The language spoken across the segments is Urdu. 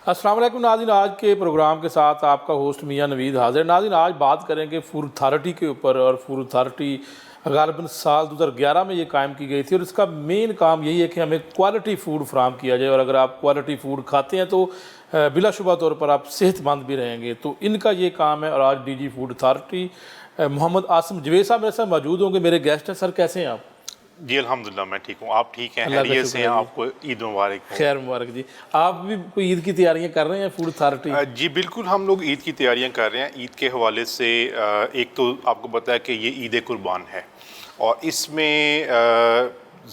السلام علیکم ناظرین، آج کے پروگرام کے ساتھ آپ کا ہوسٹ میاں نوید حاضر۔ ناظرین، آج بات کریں کہ فوڈ اتھارٹی کے اوپر، اور فوڈ اتھارٹی غالباً سال 2011 میں یہ قائم کی گئی تھی، اور اس کا مین کام یہی ہے کہ ہمیں کوالٹی فوڈ فراہم کیا جائے، اور اگر آپ کوالٹی فوڈ کھاتے ہیں تو بلا شبہ طور پر آپ صحت مند بھی رہیں گے۔ تو ان کا یہ کام ہے، اور آج D G food authority Muhammad Asim Javed صاحب میرے ساتھ موجود ہوں گے، میرے گیسٹ ہیں۔ سر کیسے ہیں آپ؟ جی الحمدللہ میں ٹھیک ہوں، آپ ٹھیک ہیں؟ اللہ کا خیریت شکر سے ہے ہیں؟ جی، آپ کو عید مبارک ہو۔ خیر مبارک جی۔ آپ بھی کوئی عید کی تیاریاں کر رہے ہیں فوڈ اتھارٹی؟ جی بالکل، ہم لوگ عید کی تیاریاں کر رہے ہیں۔ عید کے حوالے سے ایک تو آپ کو پتہ ہے کہ یہ عید قربان ہے، اور اس میں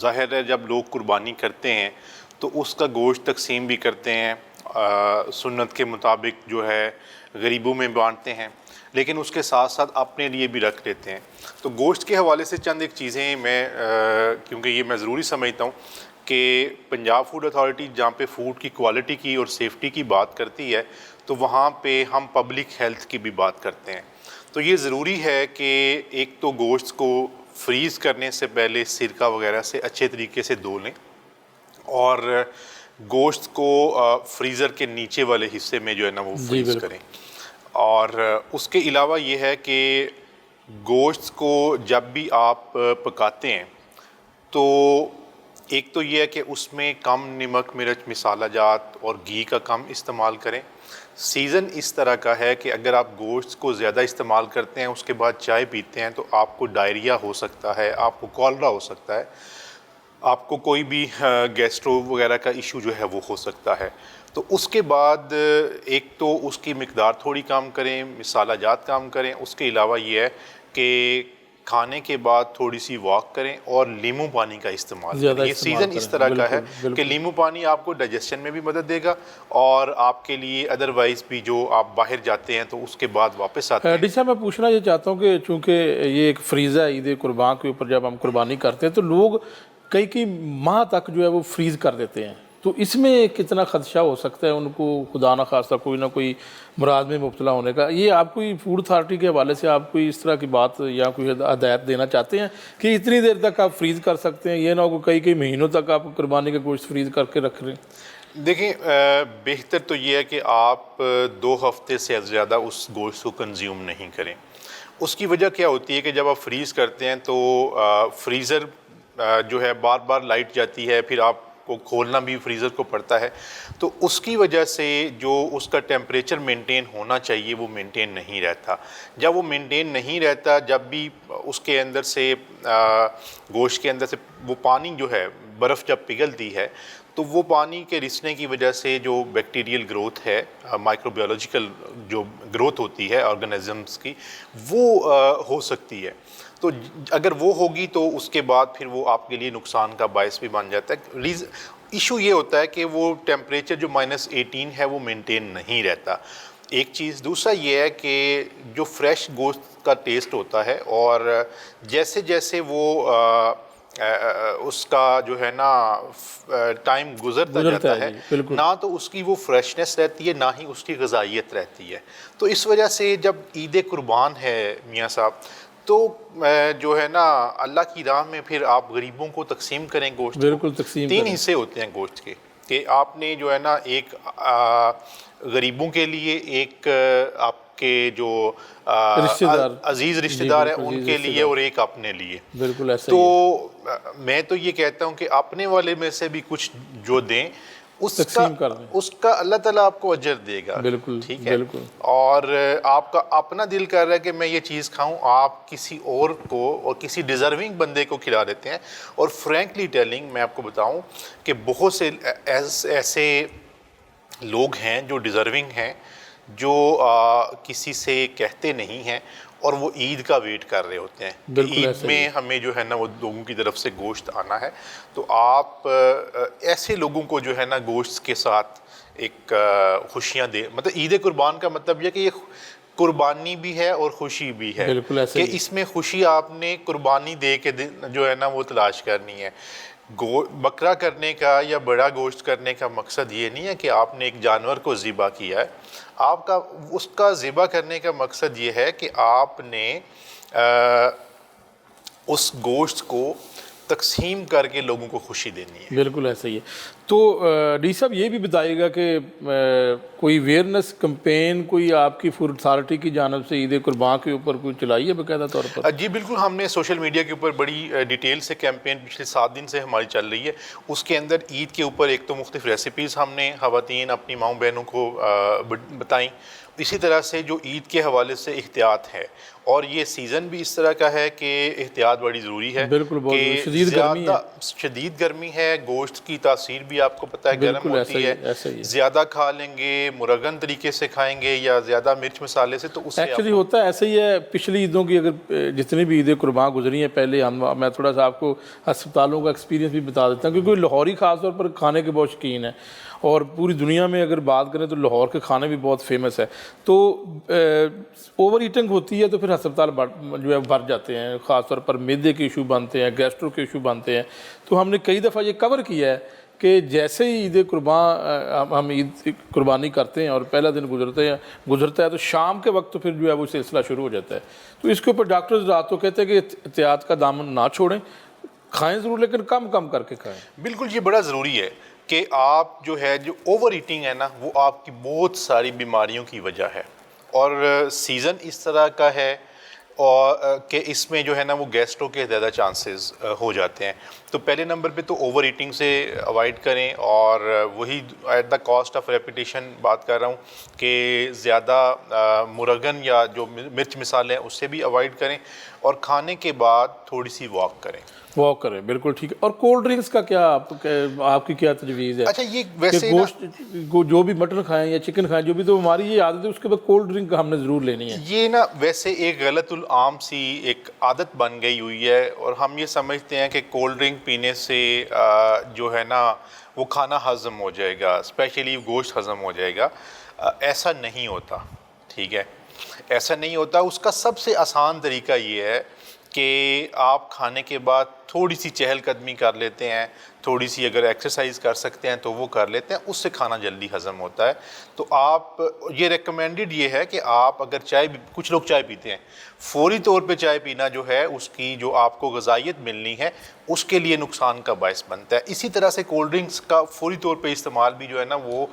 ظاہر ہے جب لوگ قربانی کرتے ہیں تو اس کا گوشت تقسیم بھی کرتے ہیں، سنت کے مطابق جو ہے غریبوں میں بانٹتے ہیں، لیکن اس کے ساتھ ساتھ اپنے لیے بھی رکھ لیتے ہیں۔ تو گوشت کے حوالے سے چند ایک چیزیں میں کیونکہ یہ میں ضروری سمجھتا ہوں کہ پنجاب فوڈ اتھارٹی جہاں پہ فوڈ کی کوالٹی کی اور سیفٹی کی بات کرتی ہے تو وہاں پہ ہم پبلک ہیلتھ کی بھی بات کرتے ہیں۔ تو یہ ضروری ہے کہ ایک تو گوشت کو فریز کرنے سے پہلے سرکہ وغیرہ سے اچھے طریقے سے دھو لیں، اور گوشت کو فریزر کے نیچے والے حصے میں جو ہے نا وہ فریز کریں۔ اور اس کے علاوہ یہ ہے کہ گوشت کو جب بھی آپ پکاتے ہیں تو ایک تو یہ ہے کہ اس میں کم نمک مرچ مسالہ جات اور گھی کا کم استعمال کریں۔ سیزن اس طرح کا ہے کہ اگر آپ گوشت کو زیادہ استعمال کرتے ہیں، اس کے بعد چائے پیتے ہیں، تو آپ کو ڈائریا ہو سکتا ہے، آپ کو کولرا ہو سکتا ہے، آپ کو کوئی بھی گیسٹرو وغیرہ کا ایشو جو ہے وہ ہو سکتا ہے۔ تو اس کے بعد ایک تو اس کی مقدار تھوڑی کم کریں، مسالہ جات کم کریں۔ اس کے علاوہ یہ ہے کہ کھانے کے بعد تھوڑی سی واک کریں اور لیمو پانی کا استعمال کریں۔ یہ سیزن اس طرح کا ہے کہ لیمو پانی آپ کو ڈائجیشن میں بھی مدد دے گا، اور آپ کے لیے ادروائز بھی جو آپ باہر جاتے ہیں تو اس کے بعد واپس آتے ہیں۔ ڈی صاحب میں پوچھنا یہ چاہتا ہوں کہ چونکہ یہ ایک فریز ہے عید قربان کے اوپر، جب ہم قربانی کرتے ہیں تو لوگ کئی ماہ تک جو ہے وہ فریز کر دیتے ہیں، تو اس میں کتنا خدشہ ہو سکتا ہے ان کو، خدا نہ خواستہ کوئی نہ کوئی مرض میں مبتلا ہونے کا؟ یہ آپ کوئی فوڈ اتھارٹی کے حوالے سے آپ کوئی اس طرح کی بات یا کوئی ہدایت دینا چاہتے ہیں کہ اتنی دیر تک آپ فریز کر سکتے ہیں، یہ نہ ہو کئی مہینوں تک آپ قربانی کا گوشت فریز کر کے رکھ رہے ہیں؟ دیکھیں، بہتر تو یہ ہے کہ آپ 2 ہفتے سے زیادہ اس گوشت کو کنزیوم نہیں کریں۔ اس کی وجہ کیا ہوتی ہے کہ جب آپ فریز کرتے ہیں تو فریزر جو ہے بار بار لائٹ جاتی ہے، پھر آپ کو کھولنا بھی فریزر کو پڑتا ہے، تو اس کی وجہ سے جو اس کا ٹیمپریچر مینٹین ہونا چاہیے وہ مینٹین نہیں رہتا۔ جب وہ مینٹین نہیں رہتا، جب بھی اس کے اندر سے گوشت کے اندر سے وہ پانی جو ہے، برف جب پگھلتی ہے تو وہ پانی کے رسنے کی وجہ سے جو بیکٹیریل گروتھ ہے، مائکرو بایولوجیکل جو گروتھ ہوتی ہے آرگنزمس کی، وہ ہو سکتی ہے۔ تو اگر وہ ہوگی تو اس کے بعد پھر وہ آپ کے لیے نقصان کا باعث بھی بن جاتا ہے۔ ایشو یہ ہوتا ہے کہ وہ ٹیمپریچر جو -18 ہے وہ مینٹین نہیں رہتا، ایک چیز۔ دوسرا یہ ہے کہ جو فریش گوشت کا ٹیسٹ ہوتا ہے، اور جیسے جیسے وہ اس کا جو ہے نا ٹائم گزرتا جاتا ہے، نہ تو اس کی وہ فریشنس رہتی ہے، نہ ہی اس کی غذائیت رہتی ہے۔ تو اس وجہ سے جب عید قربان ہے میاں صاحب، تو جو ہے نا اللہ کی راہ میں پھر آپ غریبوں کو تقسیم کریں گوشت کو۔ بالکل تقسیم 3 حصے ہوتے ہیں گوشت کے، کہ آپ نے جو ہے نا ایک غریبوں کے لیے، ایک آپ کے جو عزیز رشتہ دار ہیں ان کے لیے، اور ایک اپنے لیے۔ بالکل ایسا تو ہی ہے۔ میں تو یہ کہتا ہوں کہ اپنے والے میں سے بھی کچھ جو دیں، اس کا اللہ تعالیٰ آپ کو اجر دے گا، ٹھیک ہے؟ اور آپ کا اپنا دل کر رہا ہے کہ میں یہ چیز کھاؤں، آپ کسی اور کو اور کسی ڈیزرونگ بندے کو کھلا دیتے ہیں۔ اور فرینکلی ٹیلنگ میں آپ کو بتاؤں کہ بہت سے ایسے لوگ ہیں جو ڈیزرونگ ہیں، جو کسی سے کہتے نہیں ہیں، اور وہ عید کا ویٹ کر رہے ہوتے ہیں کہ عید میں ہمیں جو ہے نا وہ لوگوں کی طرف سے گوشت آنا ہے۔ تو آپ ایسے لوگوں کو جو ہے نا گوشت کے ساتھ ایک خوشیاں دے، مطلب عید قربان کا مطلب یہ کہ یہ قربانی بھی ہے اور خوشی بھی ہے، کہ اس میں خوشی آپ نے قربانی دے کے جو ہے نا وہ تلاش کرنی ہے۔ بکرا کرنے کا یا بڑا گوشت کرنے کا مقصد یہ نہیں ہے کہ آپ نے ایک جانور کو ذبح کیا ہے، آپ کا اس کا ذبح کرنے کا مقصد یہ ہے کہ آپ نے اس گوشت کو تقسیم کر کے لوگوں کو خوشی دینی ہے۔ بالکل ایسا ہی ہے۔ تو ڈی صاحب یہ بھی بتائیے گا کہ کوئی اویئرنیس کمپین کوئی آپ کی فوڈ اتھارٹی کی جانب سے عید قربان کے اوپر کوئی چلائی ہے باقاعدہ طور پر؟ جی بالکل، ہم نے سوشل میڈیا کے اوپر بڑی ڈیٹیل سے کیمپین پچھلے 7 دن سے ہماری چل رہی ہے۔ اس کے اندر عید کے اوپر ایک تو مختلف ریسیپیز ہم نے خواتین اپنی ماؤں بہنوں کو بتائیں، اسی طرح سے جو عید کے حوالے سے احتیاط ہے، اور یہ سیزن بھی اس طرح کا ہے کہ احتیاط بڑی ضروری ہے۔ بالکل، بہت کہ شدید گرمی ہے، شدید گرمی ہے، گوشت کی تاثیر بھی آپ کو پتہ ہے گرم ہوتی ہے، ایسا ہی ہے۔ زیادہ کھا لیں گے، مرغن طریقے سے کھائیں گے یا زیادہ مرچ مسالے سے، تو اس سے ایکچولی ہوتا ہے ایسا ہی ہے۔ پچھلی عیدوں کی اگر جتنی بھی عید قربان گزری ہیں پہلے میں تھوڑا سا آپ کو ہسپتالوں کا ایکسپیرینس بھی بتا دیتا ہوں، کیونکہ لاہوری خاص طور پر کھانے کے بہت شوقین ہیں، اور پوری دنیا میں اگر بات کریں تو لاہور کے کھانے بھی بہت فیمس ہے۔ تو اوور ایٹنگ ہوتی ہے تو پھر ہسپتال جو ہے بھر جاتے ہیں، خاص طور پر معدے کے ایشو بنتے ہیں، گیسٹرو کے ایشو بنتے ہیں۔ تو ہم نے کئی دفعہ یہ کور کیا ہے کہ جیسے ہی عید قربان ہم عید قربانی کرتے ہیں اور پہلا دن گزرتا ہے تو شام کے وقت تو پھر جو ہے وہ سلسلہ شروع ہو جاتا ہے۔ تو اس کے اوپر ڈاکٹرز رات تو کہتے ہیں کہ احتیاط کا دامن نہ چھوڑیں، کھائیں ضرور لیکن کم کم کر کے کھائیں۔ بالکل، یہ بڑا ضروری ہے کہ آپ جو ہے جو اوور ایٹنگ ہے نا، وہ آپ کی بہت ساری بیماریوں کی وجہ ہے، اور سیزن اس طرح کا ہے اور کہ اس میں جو ہے نا وہ گیسٹرو کے زیادہ چانسز ہو جاتے ہیں۔ تو پہلے نمبر پہ تو اوور ایٹنگ سے اوائڈ کریں، اور وہی at the cost of repetition بات کر رہا ہوں کہ زیادہ مرغن یا جو مرچ مسالے ہیں اس سے بھی اوائڈ کریں، اور کھانے کے بعد تھوڑی سی واک کریں۔ واک کریں، بالکل ٹھیک ہے۔ اور کولڈ ڈرنکس کا کیا آپ کی کیا تجویز ہے؟ اچھا، یہ ویسے گوشت جو بھی مٹن کھائیں یا چکن کھائیں، جو بھی، تو ہماری یہ عادت ہے اس کے بعد کولڈ ڈرنک ہم نے ضرور لینی ہے۔ یہ نا ویسے ایک غلط العام سی ایک عادت بن گئی ہوئی ہے، اور ہم یہ سمجھتے ہیں کہ کولڈ ڈرنک پینے سے جو ہے نا وہ کھانا ہضم ہو جائے گا، اسپیشلی گوشت ہضم ہو جائے گا۔ ایسا نہیں ہوتا، ٹھیک ہے، ایسا نہیں ہوتا۔ اس کا سب سے آسان طریقہ یہ ہے کہ آپ کھانے کے بعد تھوڑی سی چہل قدمی کر لیتے ہیں، تھوڑی سی اگر ایکسرسائز کر سکتے ہیں تو وہ کر لیتے ہیں، اس سے کھانا جلدی ہضم ہوتا ہے۔ تو آپ یہ ریکمینڈڈ یہ ہے کہ آپ اگر چائے، کچھ لوگ چائے پیتے ہیں، فوری طور پہ چائے پینا جو ہے اس کی جو آپ کو غذائیت ملنی ہے اس کے لیے نقصان کا باعث بنتا ہے۔ اسی طرح سے کولڈ ڈرنکس کا فوری طور پہ استعمال بھی جو ہے نا وہ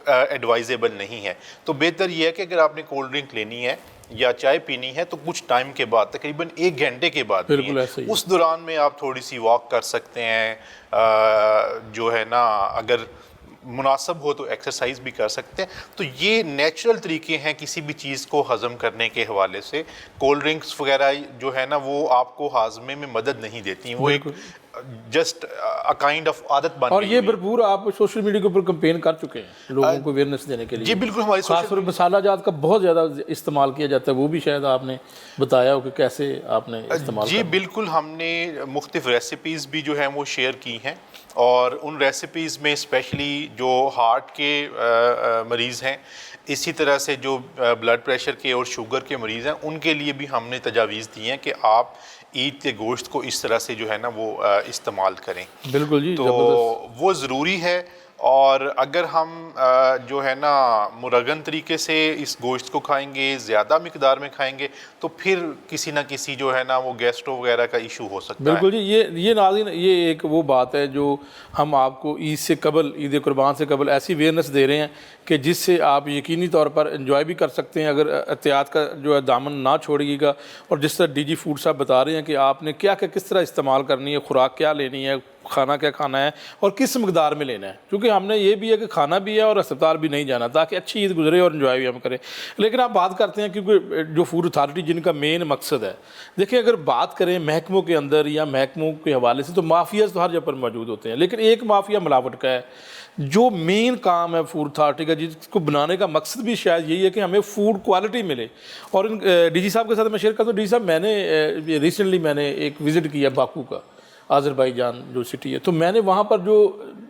ایڈوائزیبل نہیں ہے۔ تو بہتر یہ ہے کہ اگر آپ نے کولڈ ڈرنک لینی ہے یا چائے پینی ہے تو کچھ ٹائم کے بعد، تقریباً 1 گھنٹے کے بعد، بالکل ایسا ہی ہے۔ اس دوران میں آپ تھوڑی سی واک کر سکتے ہیں، جو ہے نا اگر مناسب ہو تو ایکسرسائز بھی کر سکتے ہیں۔ تو یہ نیچرل طریقے ہیں کسی بھی چیز کو ہضم کرنے کے حوالے سے۔ کولڈ ڈرنکس وغیرہ جو ہے نا وہ آپ کو ہاضمے میں مدد نہیں دیتی، وہ ایک جسٹ کائنڈ آف عادت بن گئی۔ اور یہ بھرپور آپ سوشل میڈیا کے اوپر کمپین کر چکے ہیں لوگوں کو اویئرنیس دینے کے لیے۔ جی بالکل، ہماری خاص طور پر مسالہ جات کا بہت زیادہ استعمال کیا جاتا ہے، وہ بھی شاید آپ نے بتایا ہو کہ کیسے آپ نے استعمال جی بالکل، ہم نے مختلف ریسیپیز بھی جو ہیں وہ شیئر کی ہیں، اور ان ریسیپیز میں اسپیشلی جو ہارٹ کے مریض ہیں، اسی طرح سے جو بلڈ پریشر کے اور شوگر کے مریض ہیں، ان کے لیے بھی ہم نے تجاویز دی ہیں کہ آپ عید کے گوشت کو اس طرح سے جو ہے نا وہ استعمال کریں۔ بالکل جی، تو وہ ضروری ہے۔ اور اگر ہم جو ہے نا مرغن طریقے سے اس گوشت کو کھائیں گے، زیادہ مقدار میں کھائیں گے، تو پھر کسی نہ کسی جو ہے نا وہ گیسٹرو وغیرہ کا ایشو ہو سکتا ہے۔ بالکل جی، یہ ناظرین، یہ ایک وہ بات ہے جو ہم آپ کو عید سے قبل، عید قربان سے قبل ایسی اویئرنیس دے رہے ہیں کہ جس سے آپ یقینی طور پر انجوائے بھی کر سکتے ہیں اگر احتیاط کا جو ہے دامن نہ چھوڑیے گا۔ اور جس طرح ڈی جی فوڈ صاحب بتا رہے ہیں کہ آپ نے کیا کس طرح استعمال کرنی ہے، خوراک کیا لینی ہے، کھانا کیا کھانا ہے اور کس مقدار میں لینا ہے، کیونکہ ہم نے یہ بھی ہے کہ کھانا بھی ہے اور ہسپتال بھی نہیں جانا، تاکہ اچھی عید گزرے اور انجوائے بھی ہم کریں۔ لیکن آپ بات کرتے ہیں کیونکہ جو فوڈ اتھارٹی جن کا مین مقصد ہے، دیکھیں اگر بات کریں محکموں کے اندر یا محکموں کے حوالے سے، تو مافیاز تو ہر جگہ پر موجود ہوتے ہیں، لیکن ایک مافیا ملاوٹ کا ہے۔ جو مین کام ہے فوڈ اتھارٹی کا، جس کو بنانے کا مقصد بھی شاید یہی ہے کہ ہمیں فوڈ کوالٹی ملے۔ اور ڈی جی صاحب کے ساتھ میں شیئر کرتا ہوں، ڈی جی صاحب میں نے ایک وزٹ کیا باکو کا، آذربائیجان جو سٹی ہے، تو میں نے وہاں پر جو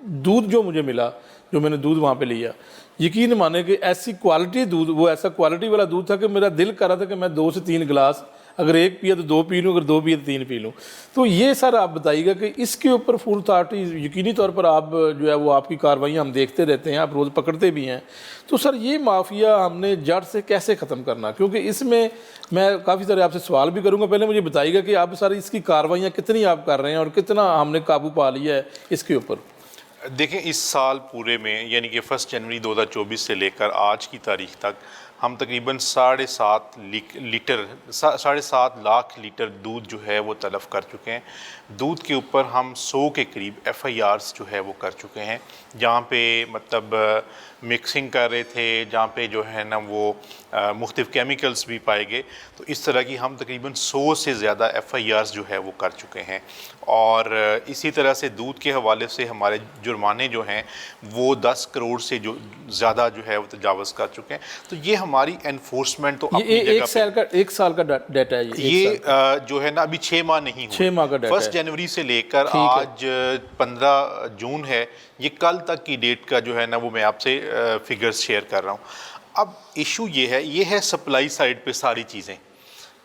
دودھ جو مجھے ملا، جو میں نے دودھ وہاں پہ لیا، یقین مانے کہ ایسی کوالٹی دودھ، وہ ایسا کوالٹی والا دودھ تھا کہ میرا دل کر رہا تھا کہ میں 2 سے 3 گلاس اگر ایک پیا تو دو پی لوں, اگر دو پیا تو تین پی لوں. تو یہ سر آپ بتائیے گا کہ اس کے اوپر فوڈ اتھارٹی یقینی طور پر آپ جو ہے وہ آپ کی کارروائیاں ہم دیکھتے رہتے ہیں, آپ روز پکڑتے بھی ہیں, تو سر یہ مافیا ہم نے جڑ سے کیسے ختم کرنا؟ کیونکہ اس میں کافی سارے آپ سے سوال بھی کروں گا, پہلے مجھے بتائیے گا کہ آپ سر اس کی کارروائیاں کتنی آپ کر رہے ہیں اور کتنا ہم نے قابو پا لیا ہے اس کے اوپر؟ دیکھیں اس سال پورے میں یعنی کہ 1 جنوری 2024 سے لے کر آج کی تاریخ تک ہم تقریباً 7.5 لاکھ لیٹر دودھ جو ہے وہ تلف کر چکے ہیں. دودھ کے اوپر ہم 100 کے قریب FIRs جو ہے وہ کر چکے ہیں, جہاں پہ مطلب مکسنگ کر رہے تھے, جہاں پہ جو ہے نا وہ مختلف کیمیکلز بھی پائے گئے. تو اس طرح کی ہم تقریباً 100 سے زیادہ FIRs جو ہے وہ کر چکے ہیں. اور اسی طرح سے دودھ کے حوالے سے ہمارے جرمانے جو ہیں وہ 10 کروڑ سے جو زیادہ جو ہے وہ تجاوز کر چکے ہیں. تو یہ ہماری انفورسمنٹ تو اپنی جگہ پہ, ایک سال کا ڈیٹا ہے یہ جو ہے نا ابھی 6 ماہ نہیں ہوئے, 6 ماہ کا ڈیٹا 1 جنوری سے لے کر آج 15 جون ہے, یہ کل تک کی ڈیٹ کا جو ہے نا وہ میں آپ سے فگرز شیئر کر رہا ہوں. اب ایشو یہ ہے سپلائی سائڈ پہ ساری چیزیں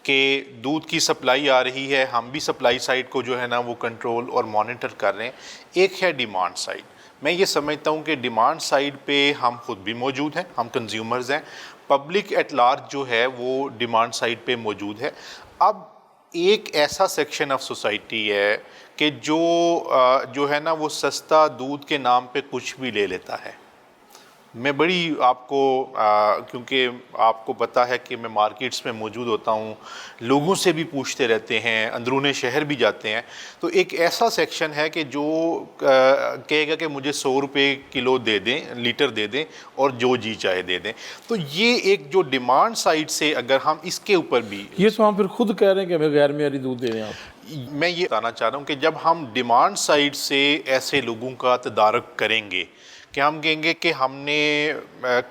کہ دودھ کی سپلائی آ رہی ہے, ہم بھی سپلائی سائڈ کو جو ہے نا وہ کنٹرول اور مانیٹر کر رہے ہیں. ایک ہے ڈیمانڈ سائڈ. میں یہ سمجھتا ہوں کہ ڈیمانڈ سائڈ پہ ہم خود بھی موجود ہیں, ہم کنزیومرز ہیں, پبلک ایٹ لارج جو ہے وہ ڈیمانڈ سائڈ پہ موجود ہے. اب ایک ایسا سیکشن آف سوسائٹی ہے کہ جو ہے نا وہ سستا دودھ کے نام پہ کچھ بھی لے لیتا ہے. میں بڑی آپ کو کیونکہ آپ کو پتہ ہے کہ میں مارکیٹس میں موجود ہوتا ہوں, لوگوں سے بھی پوچھتے رہتے ہیں, اندرون شہر بھی جاتے ہیں, تو ایک ایسا سیکشن ہے کہ جو کہے گا کہ مجھے 100 روپے کلو دے دیں, لیٹر دے دیں اور جو جی چاہے دے دیں. تو یہ ایک جو ڈیمانڈ سائڈ سے اگر ہم اس کے اوپر بھی, یہ تو ہم پھر خود کہہ رہے ہیں کہ ہمیں غیر معیاری دودھ دے دیں آپ. میں یہ بتانا چاہ رہا ہوں کہ جب ہم ڈیمانڈ سائڈ سے ایسے لوگوں کا تدارک کریں گے کہ ہم کہیں گے کہ ہم نے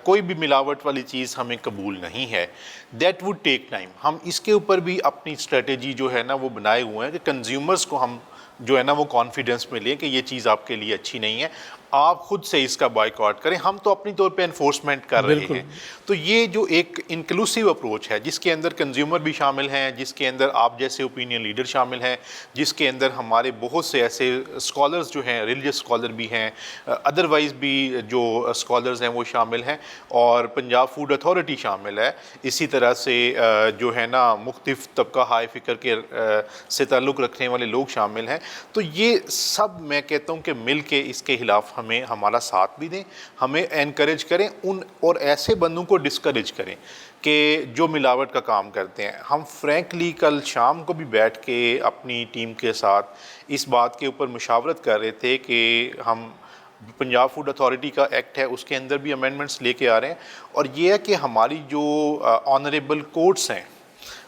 کوئی بھی ملاوٹ والی چیز ہمیں قبول نہیں ہے, دیٹ وڈ ٹیک ٹائم. ہم اس کے اوپر بھی اپنی اسٹریٹجی جو ہے نا وہ بنائے ہوئے ہیں کہ کنزیومرز کو ہم جو ہے نا وہ کانفیڈنس میں لیں کہ یہ چیز آپ کے لیے اچھی نہیں ہے, آپ خود سے اس کا بائیکاٹ کریں. ہم تو اپنی طور پہ انفورسمنٹ کر رہے ہیں. تو یہ جو ایک انکلوسیو اپروچ ہے جس کے اندر کنزیومر بھی شامل ہیں, جس کے اندر آپ جیسے اوپینین لیڈر شامل ہیں, جس کے اندر ہمارے بہت سے ایسے اسکالرز جو ہیں, ریلیجس اسکالر بھی ہیں, ادروائز بھی جو اسکالرز ہیں وہ شامل ہیں, اور پنجاب فوڈ اتھارٹی شامل ہے. اسی طرح سے جو ہے نا مختلف طبقہ ہائی فکر کے سے تعلق رکھنے والے لوگ شامل ہیں. تو یہ سب میں کہتا ہوں کہ مل کے اس کے خلاف ہمیں ہمارا ساتھ بھی دیں, ہمیں انکریج کریں اور ایسے بندوں کو ڈسکریج کریں کہ جو ملاوٹ کا کام کرتے ہیں. ہم فرینکلی کل شام کو بھی بیٹھ کے اپنی ٹیم کے ساتھ اس بات کے اوپر مشاورت کر رہے تھے کہ ہم پنجاب فوڈ اتھارٹی کا ایکٹ ہے اس کے اندر بھی امینڈمنٹس لے کے آ رہے ہیں, اور یہ ہے کہ ہماری جو آنریبل کورٹس ہیں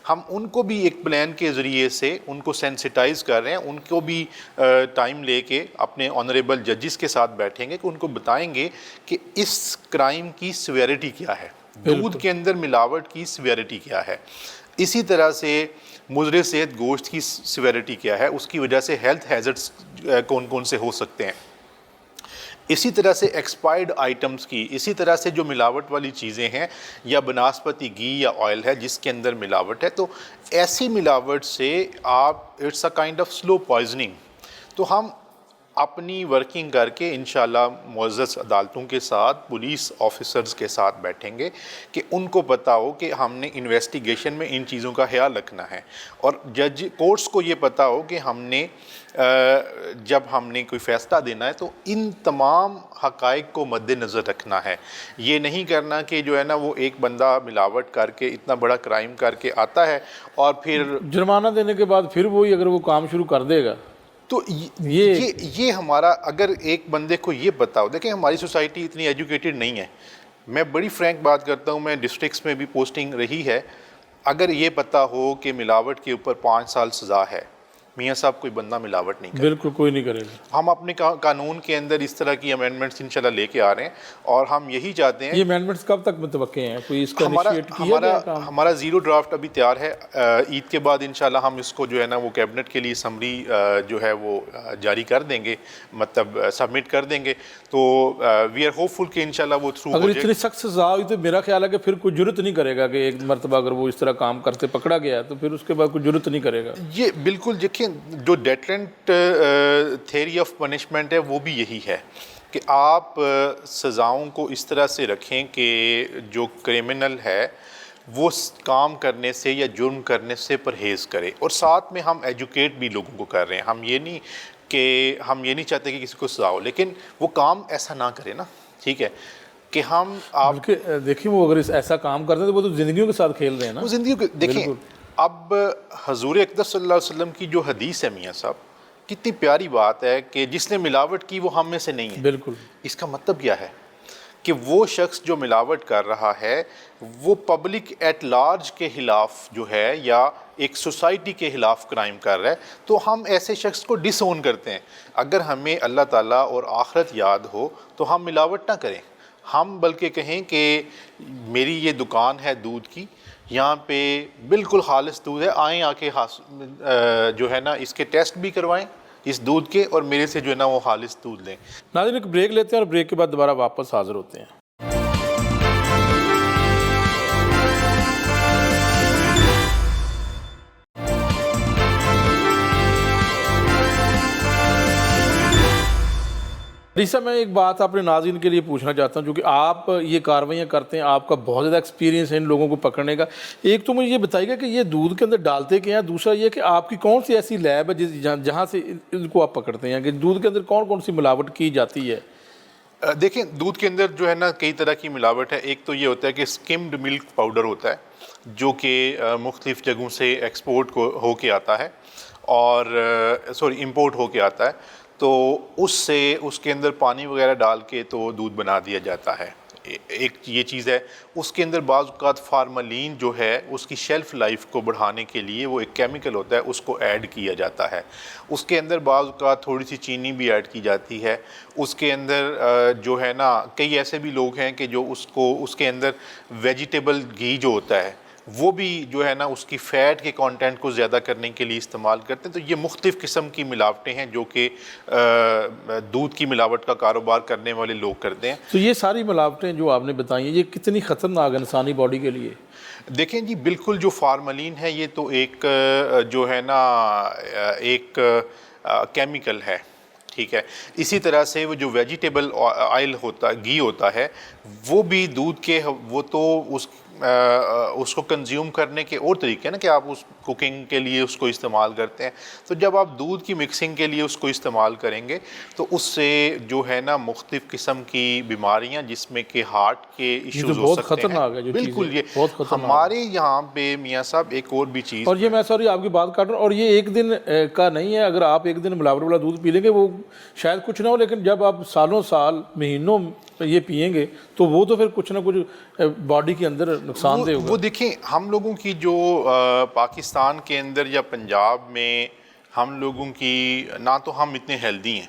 ہم ان کو بھی ایک پلان کے ذریعے سے ان کو سینسٹائز کر رہے ہیں. ان کو بھی ٹائم لے کے اپنے آنریبل ججز کے ساتھ بیٹھیں گے کہ ان کو بتائیں گے کہ اس کرائم کی سیویرٹی کیا ہے, دودھ کے اندر ملاوٹ کی سیویرٹی کیا ہے, اسی طرح سے مضر صحت گوشت کی سیویرٹی کیا ہے, اس کی وجہ سے ہیلتھ ہیزرڈس کون کون سے ہو سکتے ہیں, اسی طرح سے ایکسپائرڈ آئٹمز کی, اسی طرح سے جو ملاوٹ والی چیزیں ہیں یا بناسپتی گھی یا آئل ہے جس کے اندر ملاوٹ ہے. تو ایسی ملاوٹ سے آپ it's a kind of slow poisoning. تو ہم اپنی ورکنگ کر کے انشاءاللہ معزز عدالتوں کے ساتھ, پولیس آفیسرز کے ساتھ بیٹھیں گے کہ ان کو پتہ ہو کہ ہم نے انویسٹیگیشن میں ان چیزوں کا خیال رکھنا ہے, اور جج کورٹس کو یہ پتہ ہو کہ ہم نے جب ہم نے کوئی فیصلہ دینا ہے تو ان تمام حقائق کو مد نظر رکھنا ہے. یہ نہیں کرنا کہ جو ہے نا وہ ایک بندہ ملاوٹ کر کے اتنا بڑا کرائم کر کے آتا ہے اور پھر جرمانہ دینے کے بعد پھر وہی اگر وہ کام شروع کر دے گا. تو یہ ہمارا, اگر ایک بندے کو یہ پتا ہو, دیکھیں ہماری سوسائٹی اتنی ایجوکیٹڈ نہیں ہے. میں بڑی فرینک بات کرتا ہوں, میں ڈسٹرکٹس میں بھی پوسٹنگ رہی ہے. اگر یہ پتا ہو کہ ملاوٹ کے اوپر 5 سال سزا ہے, میاں صاحب کوئی بندہ ملاوٹ نہیں کرے. بالکل کوئی نہیں کرے گا. ہم اپنے قانون کے اندر اس طرح کی امینڈمنٹس انشاءاللہ لے کے آ رہے ہیں اور ہم یہی چاہتے ہیں. یہ امینڈمنٹس کب تک متوقع ہیں؟ کوئی اس کا انیشیٹ کیا گیا کام؟ ہمارا زیرو ڈرافٹ ابھی تیار ہے. عید کے بعد انشاءاللہ ہم اس کو جو ہے نا وہ کیبنٹ کے لیے سمری جو ہے وہ جاری کر دیں گے, مطلب سبمٹ کر دیں گے. تو وی آر ہوپ فل کہ انشاءاللہ وہ تھرو ہو اگر جائے. اتنی سخت سزا ہوئی تو میرا خیال ہے کہ پھر کوئی جرت نہیں کرے گا کہ ایک مرتبہ اگر وہ اس طرح کام کرتے پکڑا گیا تو پھر اس کے بعد کوئی جرت نہیں کرے گا. یہ بالکل دیکھیں جو ڈیٹرنٹ تھیوری آف پنشمنٹ ہے وہ بھی یہی ہے کہ آپ سزاؤں کو اس طرح سے رکھیں کہ جو کرمنل ہے وہ کام کرنے سے یا جرم کرنے سے پرہیز کرے. اور ساتھ میں ہم ایجوکیٹ بھی لوگوں کو کر رہے ہیں. ہم یہ نہیں چاہتے کہ کسی کو سزا ہو, لیکن وہ کام ایسا نہ کرے نا, ٹھیک ہے, کہ ہم آپ بلکہ دیکھیں وہ اگر ایسا کام کرتے ہیں تو وہ تو زندگیوں کے ساتھ کھیل رہے ہیں نا. وہ زندگی کو دیکھیں. اب حضور اقدس صلی اللہ علیہ وسلم کی جو حدیث ہے میاں صاحب, کتنی پیاری بات ہے کہ جس نے ملاوٹ کی وہ ہم میں سے نہیں ہے. بالکل. اس کا مطلب کیا ہے کہ وہ شخص جو ملاوٹ کر رہا ہے وہ پبلک ایٹ لارج کے خلاف جو ہے یا ایک سوسائٹی کے خلاف کرائم کر رہا ہے, تو ہم ایسے شخص کو ڈس اون کرتے ہیں. اگر ہمیں اللہ تعالیٰ اور آخرت یاد ہو تو ہم ملاوٹ نہ کریں. ہم بلکہ کہیں کہ میری یہ دکان ہے دودھ کی, یہاں پہ بالکل خالص دودھ ہے, آئیں آ کے جو ہے نا اس کے ٹیسٹ بھی کروائیں اس دودھ کے, اور میرے سے جو ہے نا وہ خالص دودھ لیں. ناظرین ایک بریک لیتے ہیں اور بریک کے بعد دوبارہ واپس حاضر ہوتے ہیں. عیسیٰ میں ایک بات اپنے ناظرین کے لیے پوچھنا چاہتا ہوں, چونکہ آپ یہ کاروائیاں کرتے ہیں, آپ کا بہت زیادہ ایکسپیرینس ہے ان لوگوں کو پکڑنے کا. ایک تو مجھے یہ بتائیے گا کہ یہ دودھ کے اندر ڈالتے کیا ہیں, دوسرا یہ کہ آپ کی کون سی ایسی لیب ہے جہاں سے ان کو آپ پکڑتے ہیں کہ دودھ کے اندر کون کون سی ملاوٹ کی جاتی ہے؟ دیکھیں دودھ کے اندر جو ہے نا کئی طرح کی ملاوٹ ہے. ایک تو یہ ہوتا ہے کہ سکمڈ ملک پاؤڈر ہوتا ہے جو کہ مختلف جگہوں سے ایکسپورٹ ہو کے آتا ہے, اور امپورٹ ہو کے آتا ہے. تو اس کے اندر پانی وغیرہ ڈال کے تو دودھ بنا دیا جاتا ہے. ایک یہ چیز ہے. اس کے اندر بعض اوقات فارملین جو ہے اس کی شیلف لائف کو بڑھانے کے لیے وہ ایک کیمیکل ہوتا ہے, اس کو ایڈ کیا جاتا ہے. اس کے اندر بعض اوقات تھوڑی سی چینی بھی ایڈ کی جاتی ہے. اس کے اندر جو ہے نا کئی ایسے بھی لوگ ہیں کہ جو اس کے اندر ویجیٹیبل گھی جو ہوتا ہے وہ بھی جو ہے نا اس کی فیٹ کے کانٹینٹ کو زیادہ کرنے کے لیے استعمال کرتے ہیں. تو یہ مختلف قسم کی ملاوٹیں ہیں جو کہ دودھ کی ملاوٹ کا کاروبار کرنے والے لوگ کرتے ہیں. تو یہ ساری ملاوٹیں جو آپ نے بتائی ہیں یہ کتنی خطرناک انسانی باڈی کے لیے؟ دیکھیں جی بالکل جو فارملین ہے یہ تو ایک جو ہے نا ایک کیمیکل ہے, ٹھیک ہے. اسی طرح سے وہ جو ویجیٹیبل آئل ہوتا گھی ہوتا ہے وہ بھی دودھ کے, وہ تو اس کو کنزیوم کرنے کے اور طریقے ہیں نا کہ آپ اس کوکنگ کے لیے اس کو استعمال کرتے ہیں. تو جب آپ دودھ کی مکسنگ کے لیے اس کو استعمال کریں گے تو اس سے جو ہے نا مختلف قسم کی بیماریاں جس میں کہ ہارٹ کے ایشوز ہو سکتے ہیں. بالکل یہ ہمارے یہاں پہ میاں صاحب ایک اور بھی چیز, اور یہ میں سوری آپ کی بات کاٹ رہا ہوں, اور یہ ایک دن کا نہیں ہے. اگر آپ ایک دن ملاوٹ والا دودھ پی لیں گے وہ شاید کچھ نہ ہو, لیکن جب آپ سالوں سال مہینوں یہ پئیں گے تو وہ تو پھر کچھ نہ کچھ باڈی کے اندر نقصان دہ ہوگا. وہ دیکھیں ہم لوگوں کی جو پاکستان کے اندر یا پنجاب میں ہم لوگوں کی نہ تو ہم اتنے ہیلدی ہیں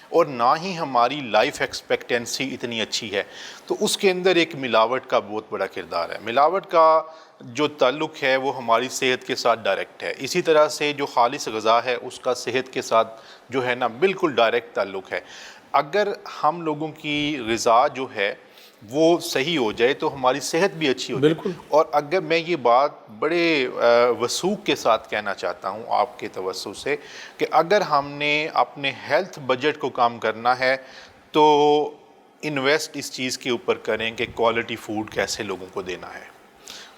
اور نہ ہی ہماری لائف ایکسپیکٹنسی اتنی اچھی ہے. تو اس کے اندر ایک ملاوٹ کا بہت بڑا کردار ہے. ملاوٹ کا جو تعلق ہے وہ ہماری صحت کے ساتھ ڈائریکٹ ہے. اسی طرح سے جو خالص غذا ہے اس کا صحت کے ساتھ جو ہے نا بالکل ڈائریکٹ تعلق ہے. اگر ہم لوگوں کی غذا جو ہے وہ صحیح ہو جائے تو ہماری صحت بھی اچھی ہو جائے. اور اگر میں یہ بات بڑے وثوق کے ساتھ کہنا چاہتا ہوں آپ کے توسط سے کہ اگر ہم نے اپنے ہیلتھ بجٹ کو کام کرنا ہے تو انویسٹ اس چیز کے اوپر کریں کہ کوالٹی فوڈ کیسے لوگوں کو دینا ہے.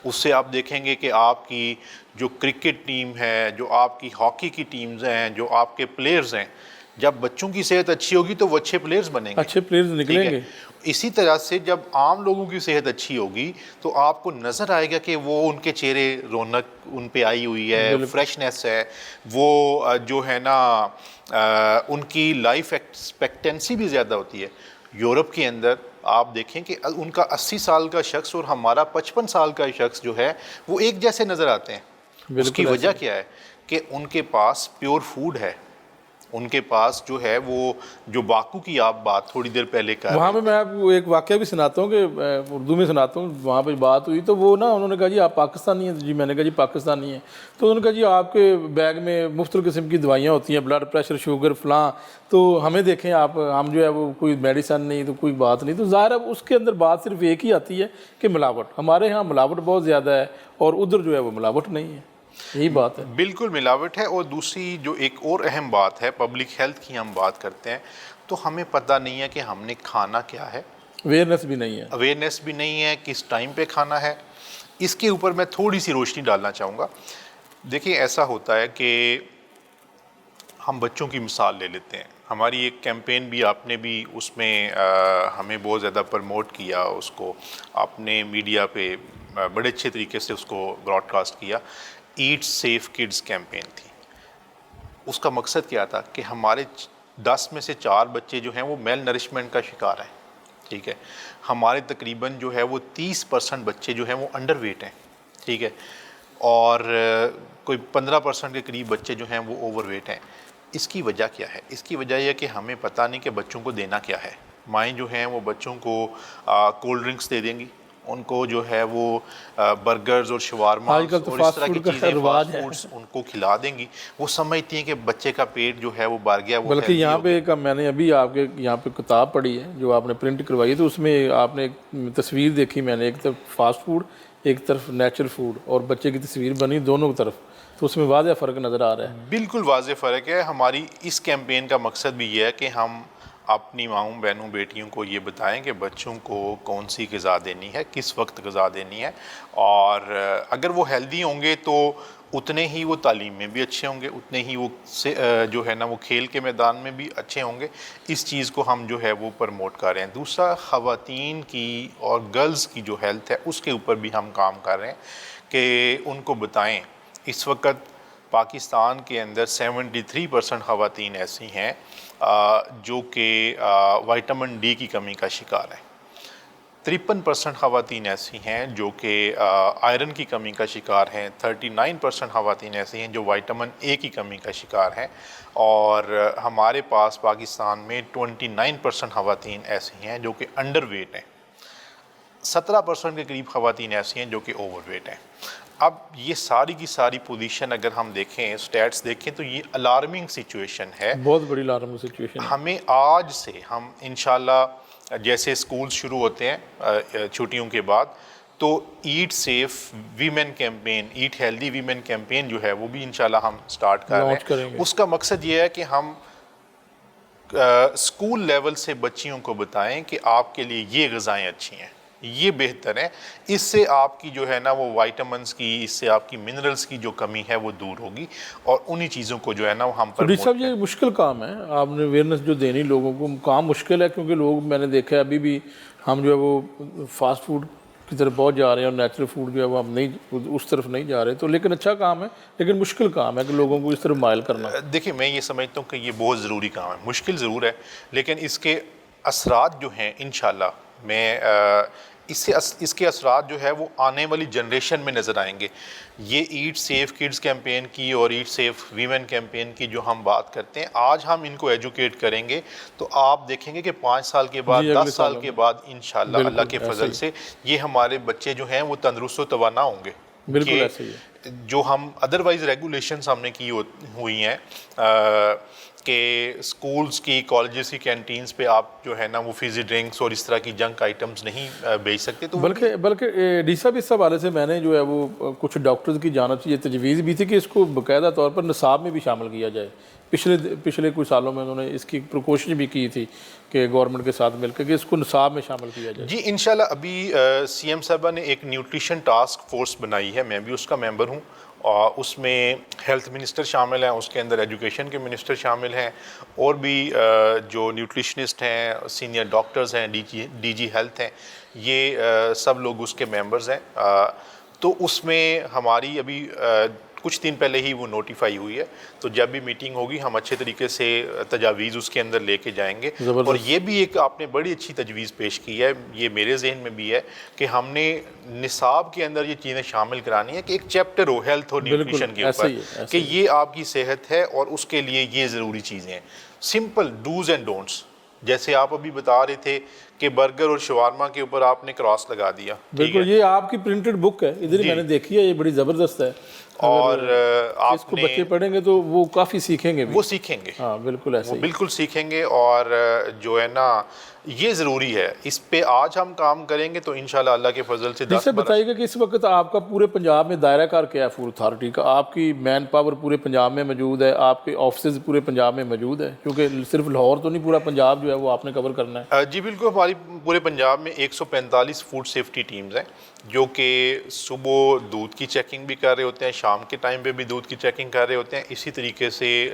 اس سے آپ دیکھیں گے کہ آپ کی جو کرکٹ ٹیم ہے, جو آپ کی ہاکی کی ٹیمز ہیں, جو آپ کے پلیئرز ہیں, جب بچوں کی صحت اچھی ہوگی تو وہ اچھے پلیئرز بنیں گے, اچھے پلیئرز نکلیں گے. اسی طرح سے جب عام لوگوں کی صحت اچھی ہوگی تو آپ کو نظر آئے گا کہ وہ ان کے چہرے رونق ان پہ آئی ہوئی ہے, فریشنس ہے, وہ جو ہے نا ان کی لائف ایکسپیکٹنسی بھی زیادہ ہوتی ہے. یورپ کے اندر آپ دیکھیں کہ ان کا 80 سال کا شخص اور ہمارا 55 سال کا شخص جو ہے وہ ایک جیسے نظر آتے ہیں. اس کی وجہ کیا ہے کہ ان کے پاس پیور فوڈ ہے، ان کے پاس جو ہے وہ جو باکو کی آپ بات تھوڑی دیر پہلے کر وہاں پہ میں آپ کو ایک واقعہ بھی سناتا ہوں کہ اردو میں سناتا ہوں. وہاں پہ بات ہوئی تو وہ نا انہوں نے کہا جی آپ پاکستانی ہیں؟ جی میں نے کہا جی پاکستانی ہیں. تو انہوں نے کہا جی آپ کے بیگ میں مختلف قسم کی دوائیاں ہوتی ہیں، بلڈ پریشر، شوگر، فلاں، تو ہمیں دیکھیں آپ، ہم جو ہے وہ کوئی میڈیسن نہیں تو کوئی بات نہیں. تو ظاہر ہے اس کے اندر بات صرف ایک ہی آتی ہے کہ ملاوٹ. ہمارے ہاں ملاوٹ بہت زیادہ ہے اور ادھر جو ہے وہ ملاوٹ نہیں ہے. یہی بات ہے. بالکل ملاوٹ ہے. اور دوسری جو ایک اور اہم بات ہے، پبلک ہیلتھ کی ہم بات کرتے ہیں تو ہمیں پتہ نہیں ہے کہ ہم نے کھانا کیا ہے، اویئرنیس بھی نہیں ہے. اویئرنیس بھی نہیں ہے کس ٹائم پہ کھانا ہے. اس کے اوپر میں تھوڑی سی روشنی ڈالنا چاہوں گا. دیکھیں ایسا ہوتا ہے کہ ہم بچوں کی مثال لے لیتے ہیں. ہماری ایک کیمپین بھی آپ نے بھی اس میں ہمیں بہت زیادہ پرموٹ کیا، اس کو آپ نے میڈیا پہ بڑے اچھے طریقے سے اس کو براڈ کاسٹ کیا. ایٹ سیف کڈز کیمپین تھی. اس کا مقصد کیا تھا کہ ہمارے 10 میں سے 4 بچے جو ہیں وہ میل نرشمنٹ کا شکار ہیں. ٹھیک ہے، ہمارے تقریباً جو ہے وہ 30% بچے جو ہیں وہ انڈر ویٹ ہیں. ٹھیک ہے، اور کوئی 15% کے قریب بچے جو ہیں وہ اوور ویٹ ہیں. اس کی وجہ کیا ہے؟ اس کی وجہ یہ کہ ہمیں پتہ نہیں کہ بچوں کو دینا کیا ہے. مائیں جو ہیں وہ بچوں کو کولڈ ڈرنکس دے دیں گی، ان کو جو ہے وہ برگرز اور شوارما آج کل تو اور اس فاسٹ طرح کی فوڈ کا چیزیں، رواج فاسٹ ہے. فوڈس ان کو کھلا دیں گی. وہ سمجھتی ہیں کہ بچے کا پیٹ جو ہے وہ بھر گیا، وہ بلکہ ہیلدی یہاں ہو پہ گیا. ایک میں نے ابھی آپ کے یہاں پہ کتاب پڑھی ہے جو آپ نے پرنٹ کروائی ہے، تو اس میں آپ نے ایک تصویر دیکھی میں نے، ایک طرف فاسٹ فوڈ، ایک طرف نیچرل فوڈ، اور بچے کی تصویر بنی دونوں طرف، تو اس میں واضح فرق نظر آ رہا ہے. بالکل واضح فرق ہے. ہماری اس کیمپین کا مقصد بھی یہ ہے کہ ہم اپنی ماؤں بہنوں بیٹیوں کو یہ بتائیں کہ بچوں کو کون سی غذا دینی ہے، کس وقت غذا دینی ہے. اور اگر وہ ہیلدی ہوں گے تو اتنے ہی وہ تعلیم میں بھی اچھے ہوں گے، اتنے ہی وہ جو ہے نا وہ کھیل کے میدان میں بھی اچھے ہوں گے. اس چیز کو ہم جو ہے وہ پرموٹ کر رہے ہیں. دوسرا، خواتین کی اور گرلز کی جو ہیلتھ ہے اس کے اوپر بھی ہم کام کر رہے ہیں کہ ان کو بتائیں. اس وقت پاکستان کے اندر 73% خواتین ایسی ہیں جو کہ وائٹامن ڈی کی کمی کا شکار ہیں. 53% خواتین ایسی ہیں جو کہ آئرن کی کمی کا شکار ہیں. 39% خواتین ایسی ہیں جو وائٹامن اے کی کمی کا شکار ہیں. اور ہمارے پاس پاکستان میں 29% خواتین ایسی ہیں جو کہ انڈر ویٹ ہیں. 17% کے قریب خواتین ایسی ہیں جو کہ اوور ویٹ ہیں. اب یہ ساری کی ساری پوزیشن اگر ہم دیکھیں، سٹیٹس دیکھیں، تو یہ الارمنگ سچویشن ہے. بہت بڑی الارمنگ سچویشن ہے. ہمیں آج سے ہم انشاءاللہ جیسے اسکولز شروع ہوتے ہیں چھٹیوں کے بعد، تو at safe women campaign, at healthy women campaign جو ہے وہ بھی انشاءاللہ ہم سٹارٹ کر رہے لانچ کریں ہیں. گے. اس کا مقصد یہ ہے کہ ہم اسکول لیول سے بچیوں کو بتائیں کہ آپ کے لیے یہ غذائیں اچھی ہیں، یہ بہتر ہیں. اس سے آپ کی جو ہے نا وہ وائٹامنس کی، اس سے آپ کی منرلز کی جو کمی ہے وہ دور ہوگی. اور انہی چیزوں کو جو ہے نا وہ ہم پر ڈی صاحب یہ مشکل کام ہے. آپ نے اویئرنیس جو دینی لوگوں کو، کام مشکل ہے کیونکہ لوگ، میں نے دیکھا ہے ابھی بھی ہم جو ہے وہ فاسٹ فوڈ کی طرف بہت جا رہے ہیں اور نیچرل فوڈ جو ہے وہ ہم نہیں، اس طرف نہیں جا رہے. تو لیکن اچھا کام ہے، لیکن مشکل کام ہے کہ لوگوں کو اس طرف مائل کرنا. دیکھیں میں یہ سمجھتا ہوں کہ یہ بہت ضروری کام ہے. مشکل ضرور ہے لیکن اس کے اثرات جو ہیں انشاءاللہ میں اس کے اثرات جو ہے وہ آنے والی جنریشن میں نظر آئیں گے. یہ ایٹ سیف کڈز کیمپین کی اور ایٹ سیف ویمن کیمپین کی جو ہم بات کرتے ہیں، آج ہم ان کو ایجوکیٹ کریں گے تو آپ دیکھیں گے کہ 5 سال کے بعد، 10 سال کے بعد انشاءاللہ اللہ کے فضل سے یہ ہمارے بچے جو ہیں وہ تندرست و توانا ہوں گے. بالکل ایسے ہی ہے. جو ہم ادروائز ریگولیشنز ہم نے کی ہوئی ہیں کہ سکولز کی، کالجز کی کینٹینز پہ آپ جو ہے نا وہ فیزی ڈرنکس اور اس طرح کی جنک آئٹمز نہیں بیچ سکتے. تو بلکہ ڈی صاحب اس حوالے سے میں نے جو ہے وہ کچھ ڈاکٹرز کی جانب سے یہ تجویز بھی تھی کہ اس کو باقاعدہ طور پر نصاب میں بھی شامل کیا جائے. پچھلے کچھ سالوں میں انہوں نے اس کی کوشش بھی کی تھی کہ گورنمنٹ کے ساتھ مل کے کہ اس کو نصاب میں شامل کیا جائے. جی انشاءاللہ ابھی سی ایم صاحبہ نے ایک نیوٹریشن ٹاسک فورس بنائی ہے، میں بھی اس کا ممبر ہوں. اور اس میں ہیلتھ منسٹر شامل ہیں، اس کے اندر ایجوکیشن کے منسٹر شامل ہیں، اور بھی جو نیوٹریشنسٹ ہیں، سینئر ڈاکٹرز ہیں، ڈی جی ہیلتھ ہیں، یہ سب لوگ اس کے ممبرز ہیں. تو اس میں ہماری ابھی کچھ دن پہلے ہی وہ نوٹیفائی ہوئی ہے. تو جب بھی میٹنگ ہوگی ہم اچھے طریقے سے تجاویز اس کے اندر لے کے جائیں گے. اور یہ بھی ایک آپ نے بڑی اچھی تجویز پیش کی ہے, یہ میرے ذہن میں بھی ہے کہ ہم نے نصاب کے اندر یہ چیزیں شامل کرانی ہے کہ ایک چیپٹر ہو ہیلتھ اور نیوٹریشن کے اوپر کہ یہ آپ کی صحت ہے اور اس کے لیے یہ ضروری چیزیں ہیں. سمپل ڈوز اینڈ ڈونٹس, جیسے آپ ابھی بتا رہے تھے کہ برگر اور شوارما کے اوپر آپ نے کراس لگا دیا. بالکل, یہ آپ کی پرنٹڈ بک ہے, ادھر ہی میں نے دیکھی ہے, یہ بڑی زبردست ہے. اور آپ اس کو بچے پڑھیں گے تو وہ کافی سیکھیں گے بھی. وہ سیکھیں گے, ہاں بالکل ایسے وہ بالکل سیکھیں گے. اور جو ہے نا یہ ضروری ہے, اس پہ آج ہم کام کریں گے تو انشاءاللہ اللہ کے فضل سے. جس سے بتائیے گا کہ اس وقت آپ کا پورے پنجاب میں دائرہ کار کیا ہے فوڈ اتھارٹی کا؟ آپ کی مین پاور پورے پنجاب میں موجود ہے, آپ کے آفسز پورے پنجاب میں موجود ہے, کیونکہ صرف لاہور تو نہیں, پورا پنجاب جو ہے وہ آپ نے کور کرنا ہے. جی بالکل, ہماری پورے پنجاب میں 145 فوڈ سیفٹی ٹیمز ہیں جو کہ صبح دودھ کی چیکنگ بھی کر رہے ہوتے ہیں, شام کے ٹائم پہ بھی دودھ کی چیکنگ کر رہے ہوتے ہیں. اسی طریقے سے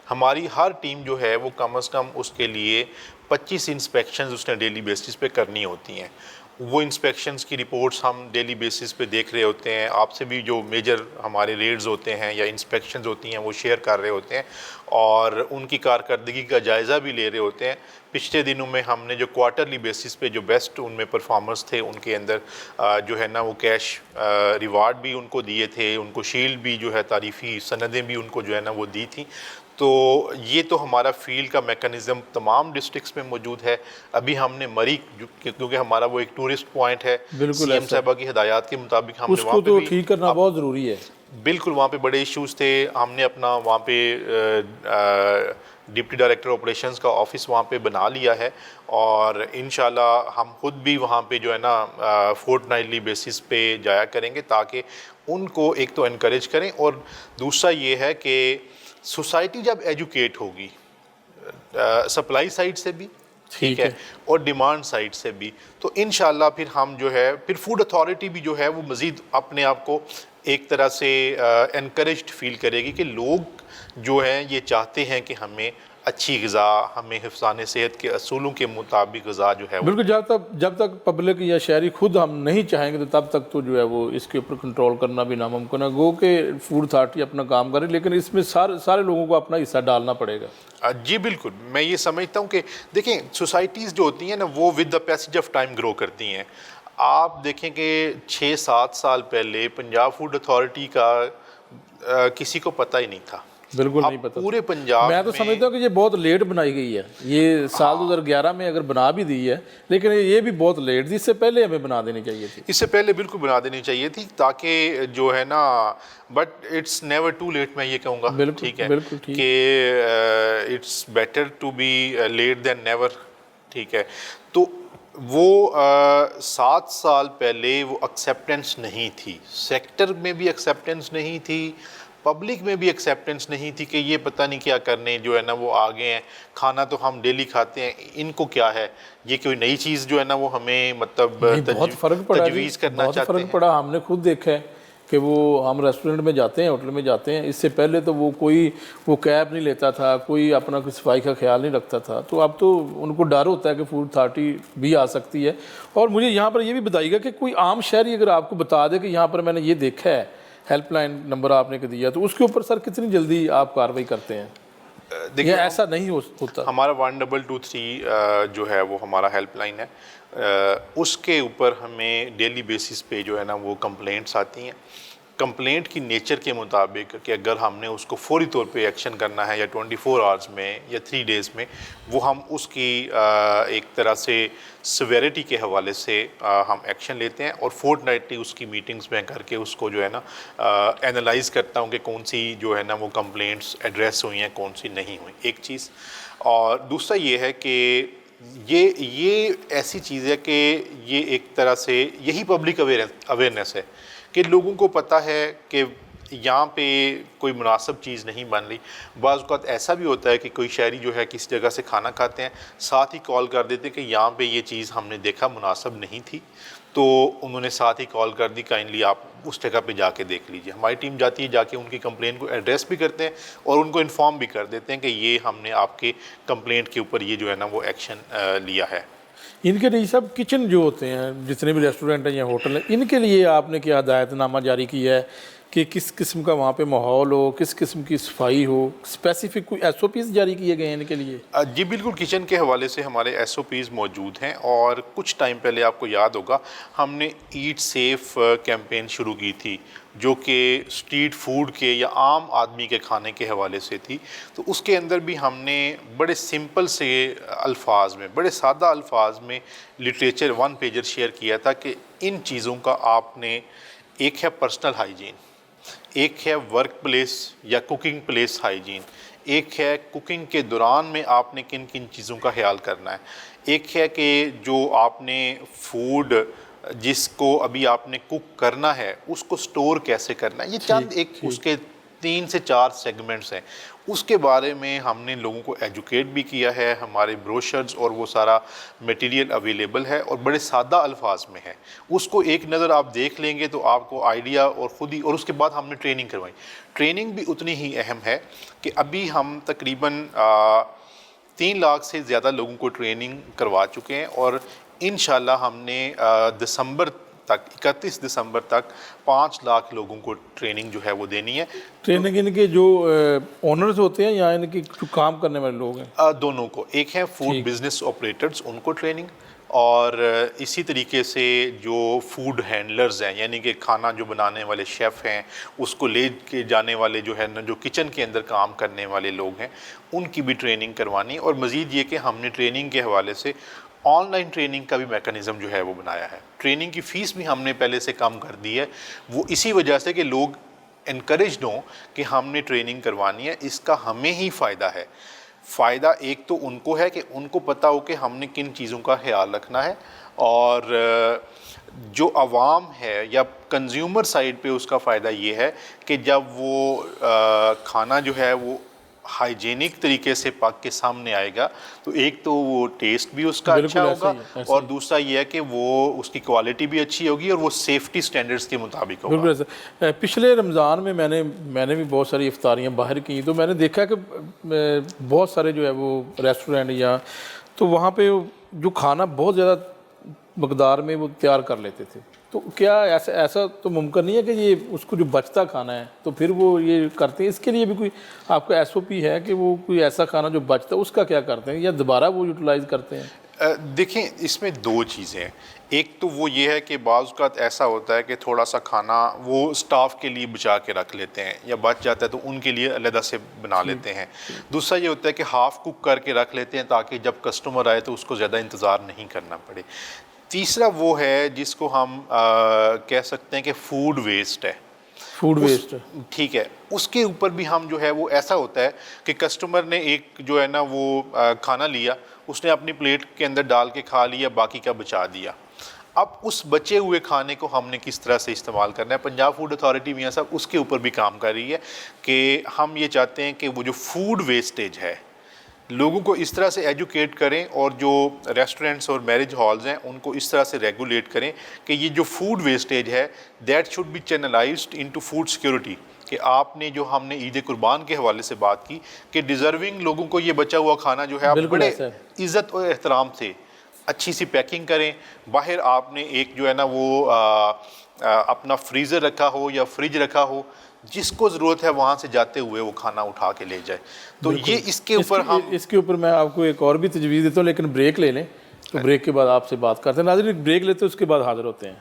ہماری ہر ٹیم جو ہے وہ کم از کم اس کے لیے 25 انسپیکشنز اس نے ڈیلی بیسس پہ کرنی ہوتی ہیں. وہ انسپیکشنز کی رپورٹس ہم ڈیلی بیسس پہ دیکھ رہے ہوتے ہیں. آپ سے بھی جو میجر ہمارے ریڈز ہوتے ہیں یا انسپیکشنز ہوتی ہیں وہ شیئر کر رہے ہوتے ہیں اور ان کی کارکردگی کا جائزہ بھی لے رہے ہوتے ہیں. پچھلے دنوں میں ہم نے جو کوارٹرلی بیسس پہ جو بیسٹ ان میں پرفارمرز تھے ان کے اندر جو ہے نا وہ کیش ریوارڈ بھی ان کو دیے تھے, ان کو شیلڈ بھی جو ہے تعریفی سندیں بھی ان کو جو ہے نا وہ دی تھیں. تو یہ تو ہمارا فیلڈ کا میکانزم تمام ڈسٹرکٹس میں موجود ہے. ابھی ہم نے مری, کیونکہ ہمارا وہ ایک ٹورسٹ پوائنٹ ہے, سی ایم صاحبہ کی ہدایات کے مطابق ہم نے اس کو تو ٹھیک کرنا بہت ضروری ہے. بالکل, وہاں پہ بڑے ایشوز تھے. ہم نے اپنا وہاں پہ ڈپٹی ڈائریکٹر آپریشنز کا آفس وہاں پہ بنا لیا ہے اور انشاءاللہ ہم خود بھی وہاں پہ جو ہے نا فورٹ نائٹلی بیسس پہ جایا کریں گے تاکہ ان کو ایک تو انکریج کریں, اور دوسرا یہ ہے کہ سوسائٹی جب ایجوکیٹ ہوگی سپلائی سائڈ سے بھی ٹھیک ہے اور ڈیمانڈ سائڈ سے بھی, تو انشاءاللہ پھر ہم جو ہے پھر فوڈ اتھارٹی بھی جو ہے وہ مزید اپنے آپ کو ایک طرح سے انکریجڈ فیل کرے گی کہ لوگ جو ہیں یہ چاہتے ہیں کہ ہمیں اچھی غذا, ہمیں حفظان صحت کے اصولوں کے مطابق غذا جو ہے بالکل. جب تک پبلک یا شہری خود ہم نہیں چاہیں گے تو تب تک تو جو ہے وہ اس کے اوپر کنٹرول کرنا بھی ناممکن ہے. گو کہ فوڈ اتھارٹی اپنا کام کرے, لیکن اس میں سارے لوگوں کو اپنا حصہ ڈالنا پڑے گا. جی بالکل, میں یہ سمجھتا ہوں کہ دیکھیں سوسائٹیز جو ہوتی ہیں نا وہ with the passage of time grow کرتی ہیں. آپ دیکھیں کہ 6-7 سال پہلے پنجاب فوڈ اتھارٹی کا کسی کو پتہ ہی نہیں تھا. بالکل نہیں پتہ پورے پنجاب میں تو سمجھتا ہوں کہ یہ بہت لیٹ بنائی گئی ہے. یہ سال 2011 میں اگر بنا بھی دی ہے لیکن یہ بھی بہت لیٹ تھی, اس سے پہلے ہمیں بنا دینی چاہیے تھی. اس سے پہلے بالکل بنا دینی چاہیے تھی تاکہ جو ہے نا, but it's never too late, میں یہ کہوں گا ٹھیک ہے کہ it's better to be late than never. ٹھیک ہے, تو وہ 7 سال پہلے وہ ایکسیپٹنس نہیں تھی, سیکٹر میں بھی ایکسیپٹنس نہیں تھی, پبلک میں بھی ایکسیپٹنس نہیں تھی کہ یہ پتہ نہیں کیا کرنے جو ہے نا وہ آگے ہیں. کھانا تو ہم ڈیلی کھاتے ہیں, ان کو کیا ہے, یہ کوئی نئی چیز جو ہے نا وہ ہمیں مطلب تجویز کرنا چاہتے ہیں. بہت فرق پڑا, ہم نے خود دیکھا ہے کہ وہ ہم ریسٹورنٹ میں جاتے ہیں, ہوٹل میں جاتے ہیں, اس سے پہلے تو وہ کیب نہیں لیتا تھا, کوئی اپنا کوئی صفائی کا خیال نہیں رکھتا تھا. تو اب تو ان کو ڈر ہوتا ہے کہ فوڈ اتھارٹی بھی آ سکتی ہے. اور مجھے یہاں پر یہ بھی بتائیے گا کہ کوئی عام شہری اگر آپ کو بتا دے کہ یہاں پر میں نے یہ دیکھا ہے, ہیلپ لائن نمبر آپ نے دیا, تو اس کے اوپر سر کتنی جلدی آپ کارروائی کرتے ہیں؟ دیکھیں ایسا نہیں ہوتا. ہمارا 1223 جو ہے وہ ہمارا ہیلپ لائن ہے, اس کے اوپر ہمیں ڈیلی بیسس پہ جو ہے نا وہ کمپلینٹس آتی ہیں. کمپلینٹ کی نیچر کے مطابق کہ اگر ہم نے اس کو فوری طور پہ ایکشن کرنا ہے یا 24 آورز میں یا 3 ڈیز میں, وہ ہم اس کی ایک طرح سے سویرٹی کے حوالے سے ہم ایکشن لیتے ہیں اور فورٹ نائٹلی اس کی میٹنگز میں کر کے اس کو جو ہے نا اینالائز کرتا ہوں کہ کون سی جو ہے نا وہ کمپلینٹس ایڈریس ہوئی ہیں, کون سی نہیں ہوئی, ایک چیز. اور دوسرا یہ ہے کہ یہ ایسی چیز ہے کہ یہ ایک طرح سے یہی پبلک اویئرنیس ہے کہ لوگوں کو پتہ ہے کہ یہاں پہ کوئی مناسب چیز نہیں بن رہی. بعض اوقات ایسا بھی ہوتا ہے کہ کوئی شہری جو ہے کسی جگہ سے کھانا کھاتے ہیں, ساتھ ہی کال کر دیتے ہیں کہ یہاں پہ یہ چیز ہم نے دیکھا مناسب نہیں تھی, تو انہوں نے ساتھ ہی کال کر دی کائنڈلی آپ اس جگہ پہ جا کے دیکھ لیجیے. ہماری ٹیم جاتی ہے, جا کے ان کی کمپلین کو ایڈریس بھی کرتے ہیں اور ان کو انفارم بھی کر دیتے ہیں کہ یہ ہم نے آپ کے کمپلینٹ کے اوپر یہ جو ہے نا وہ ایکشن لیا ہے. ان کے لیے سب کچن جو ہوتے ہیں جتنے بھی ریسٹورنٹ ہیں یا ہوٹل ہیں, ان کے لیے آپ نے کیا ہدایت نامہ جاری کیا ہے کہ کس قسم کا وہاں پہ ماحول ہو, کس قسم کی صفائی ہو, اسپیسیفک کوئی ایس او پیز جاری کیے گئے ہیں ان کے لیے؟ جی بالکل, کچن کے حوالے سے ہمارے ایس او پیز موجود ہیں, اور کچھ ٹائم پہلے آپ کو یاد ہوگا ہم نے ایٹ سیف کیمپین شروع کی تھی, جو کہ اسٹریٹ فوڈ کے یا عام آدمی کے کھانے کے حوالے سے تھی. تو اس کے اندر بھی ہم نے بڑے سمپل سے الفاظ میں, بڑے سادہ الفاظ میں لٹریچر 1 پیجر شیئر کیا تھا کہ ان چیزوں کا آپ نے, ایک ہے پرسنل ہائیجین, ایک ہے ورک پلیس یا کوکنگ پلیس ہائیجین, ایک ہے کوکنگ کے دوران میں آپ نے کن کن چیزوں کا خیال کرنا ہے, ایک ہے کہ جو آپ نے فوڈ جس کو ابھی آپ نے کوک کرنا ہے اس کو سٹور کیسے کرنا ہے. یہ چند ایک اس کے 3 سے 4 سیگمنٹس ہیں. اس کے بارے میں ہم نے لوگوں کو ایجوکیٹ بھی کیا ہے, ہمارے بروشرز اور وہ سارا میٹیریل اویلیبل ہے اور بڑے سادہ الفاظ میں ہے. اس کو ایک نظر آپ دیکھ لیں گے تو آپ کو آئیڈیا اور خود ہی, اور اس کے بعد ہم نے ٹریننگ کروائی. ٹریننگ بھی اتنی ہی اہم ہے کہ ابھی ہم تقریباً 3 لاکھ سے زیادہ لوگوں کو ٹریننگ کروا چکے ہیں, اور انشاءاللہ ہم نے دسمبر تک 31 دسمبر تک 5 لاکھ لوگوں کو ٹریننگ جو ہے وہ دینی ہے. ٹریننگ ان کے جو اونرز ہوتے ہیں یا ان کے جو کام کرنے والے لوگ ہیں؟ دونوں کو. ایک ہے فوڈ بزنس آپریٹرز, ان کو ٹریننگ, اور اسی طریقے سے جو فوڈ ہینڈلرز ہیں, یعنی کہ کھانا جو بنانے والے شیف ہیں, اس کو لے کے جانے والے جو ہے نا, جو کچن کے اندر کام کرنے والے لوگ ہیں, ان کی بھی ٹریننگ کروانی. اور مزید یہ کہ ہم نے ٹریننگ کے حوالے سے آن لائن ٹریننگ کا بھی میکانزم جو ہے وہ بنایا ہے. ٹریننگ کی فیس بھی ہم نے پہلے سے کم کر دی ہے, وہ اسی وجہ سے کہ لوگ انکریجڈ ہوں کہ ہم نے ٹریننگ کروانی ہے. اس کا ہمیں ہی فائدہ ہے. فائدہ ایک تو ان کو ہے کہ ان کو پتہ ہو کہ ہم نے کن چیزوں کا خیال رکھنا ہے, اور جو عوام ہے یا کنزیومر سائڈ پہ اس کا فائدہ یہ ہے کہ جب وہ کھانا جو ہے وہ ہائیجینک طریقے سے پاک کے سامنے آئے گا تو ایک تو وہ ٹیسٹ بھی اس کا اچھا ہوگا, اور دوسرا یہ ہے کہ وہ اس کی کوالٹی بھی اچھی ہوگی اور وہ سیفٹی سٹینڈرڈز کے مطابق ہوگا. بالکل ایسا. پچھلے رمضان میں میں نے بھی بہت ساری افطاریاں باہر کی, تو میں نے دیکھا کہ بہت سارے جو ہے وہ ریسٹورینٹ یا تو وہاں پہ جو کھانا بہت زیادہ مقدار میں وہ تیار کر لیتے تھے. تو کیا ایسا تو ممکن نہیں ہے کہ یہ اس کو جو بچتا کھانا ہے تو پھر وہ یہ کرتے ہیں؟ اس کے لیے بھی کوئی آپ کا ایس او پی ہے کہ وہ کوئی ایسا کھانا جو بچتا ہے اس کا کیا کرتے ہیں, یا دوبارہ وہ یوٹیلائز کرتے ہیں؟ دیکھیں, اس میں 2 چیزیں ہیں. ایک تو وہ یہ ہے کہ بعض اوقات ایسا ہوتا ہے کہ تھوڑا سا کھانا وہ اسٹاف کے لیے بچا کے رکھ لیتے ہیں, یا بچ جاتا ہے تو ان کے لیے علیحدہ سے بنا لیتے ہیں. دوسرا یہ ہوتا ہے کہ ہاف کوک کر کے رکھ لیتے ہیں تاکہ جب کسٹمر آئے تو اس کو زیادہ انتظار نہیں کرنا پڑے. تیسرا وہ ہے جس کو ہم کہہ سکتے ہیں کہ فوڈ ویسٹ ہے. فوڈ ویسٹ, ٹھیک ہے, اس کے اوپر بھی ہم جو ہے وہ ایسا ہوتا ہے کہ کسٹمر نے ایک جو ہے نا وہ کھانا لیا, اس نے اپنی پلیٹ کے اندر ڈال کے کھا لیا, باقی کا بچا دیا. اب اس بچے ہوئے کھانے کو ہم نے کس طرح سے استعمال کرنا ہے. پنجاب فوڈ اتھارٹی میاں صاحب اس کے اوپر بھی کام کر رہی ہے کہ ہم یہ چاہتے ہیں کہ وہ جو فوڈ ویسٹیج ہے لوگوں کو اس طرح سے ایجوکیٹ کریں, اور جو ریسٹورنٹس اور میرج ہالز ہیں ان کو اس طرح سے ریگولیٹ کریں کہ یہ جو فوڈ ویسٹیج ہے that should be channelised into food security. کہ آپ نے جو ہم نے عید قربان کے حوالے سے بات کی کہ ڈیزرونگ لوگوں کو یہ بچا ہوا کھانا جو ہے آپ بڑے عزت اور احترام سے اچھی سی پیکنگ کریں. باہر آپ نے ایک جو ہے نا وہ اپنا فریزر رکھا ہو یا فریج رکھا ہو, جس کو ضرورت ہے وہاں سے جاتے ہوئے وہ کھانا اٹھا کے لے جائے. تو یہ اس کے اوپر میں آپ کو ایک اور بھی تجویز دیتا ہوں, لیکن بریک لے لیں, تو بریک کے بعد آپ سے بات کرتے ہیں. ناظرین ایک بریک لیتے ہیں, اس کے بعد حاضر ہوتے ہیں.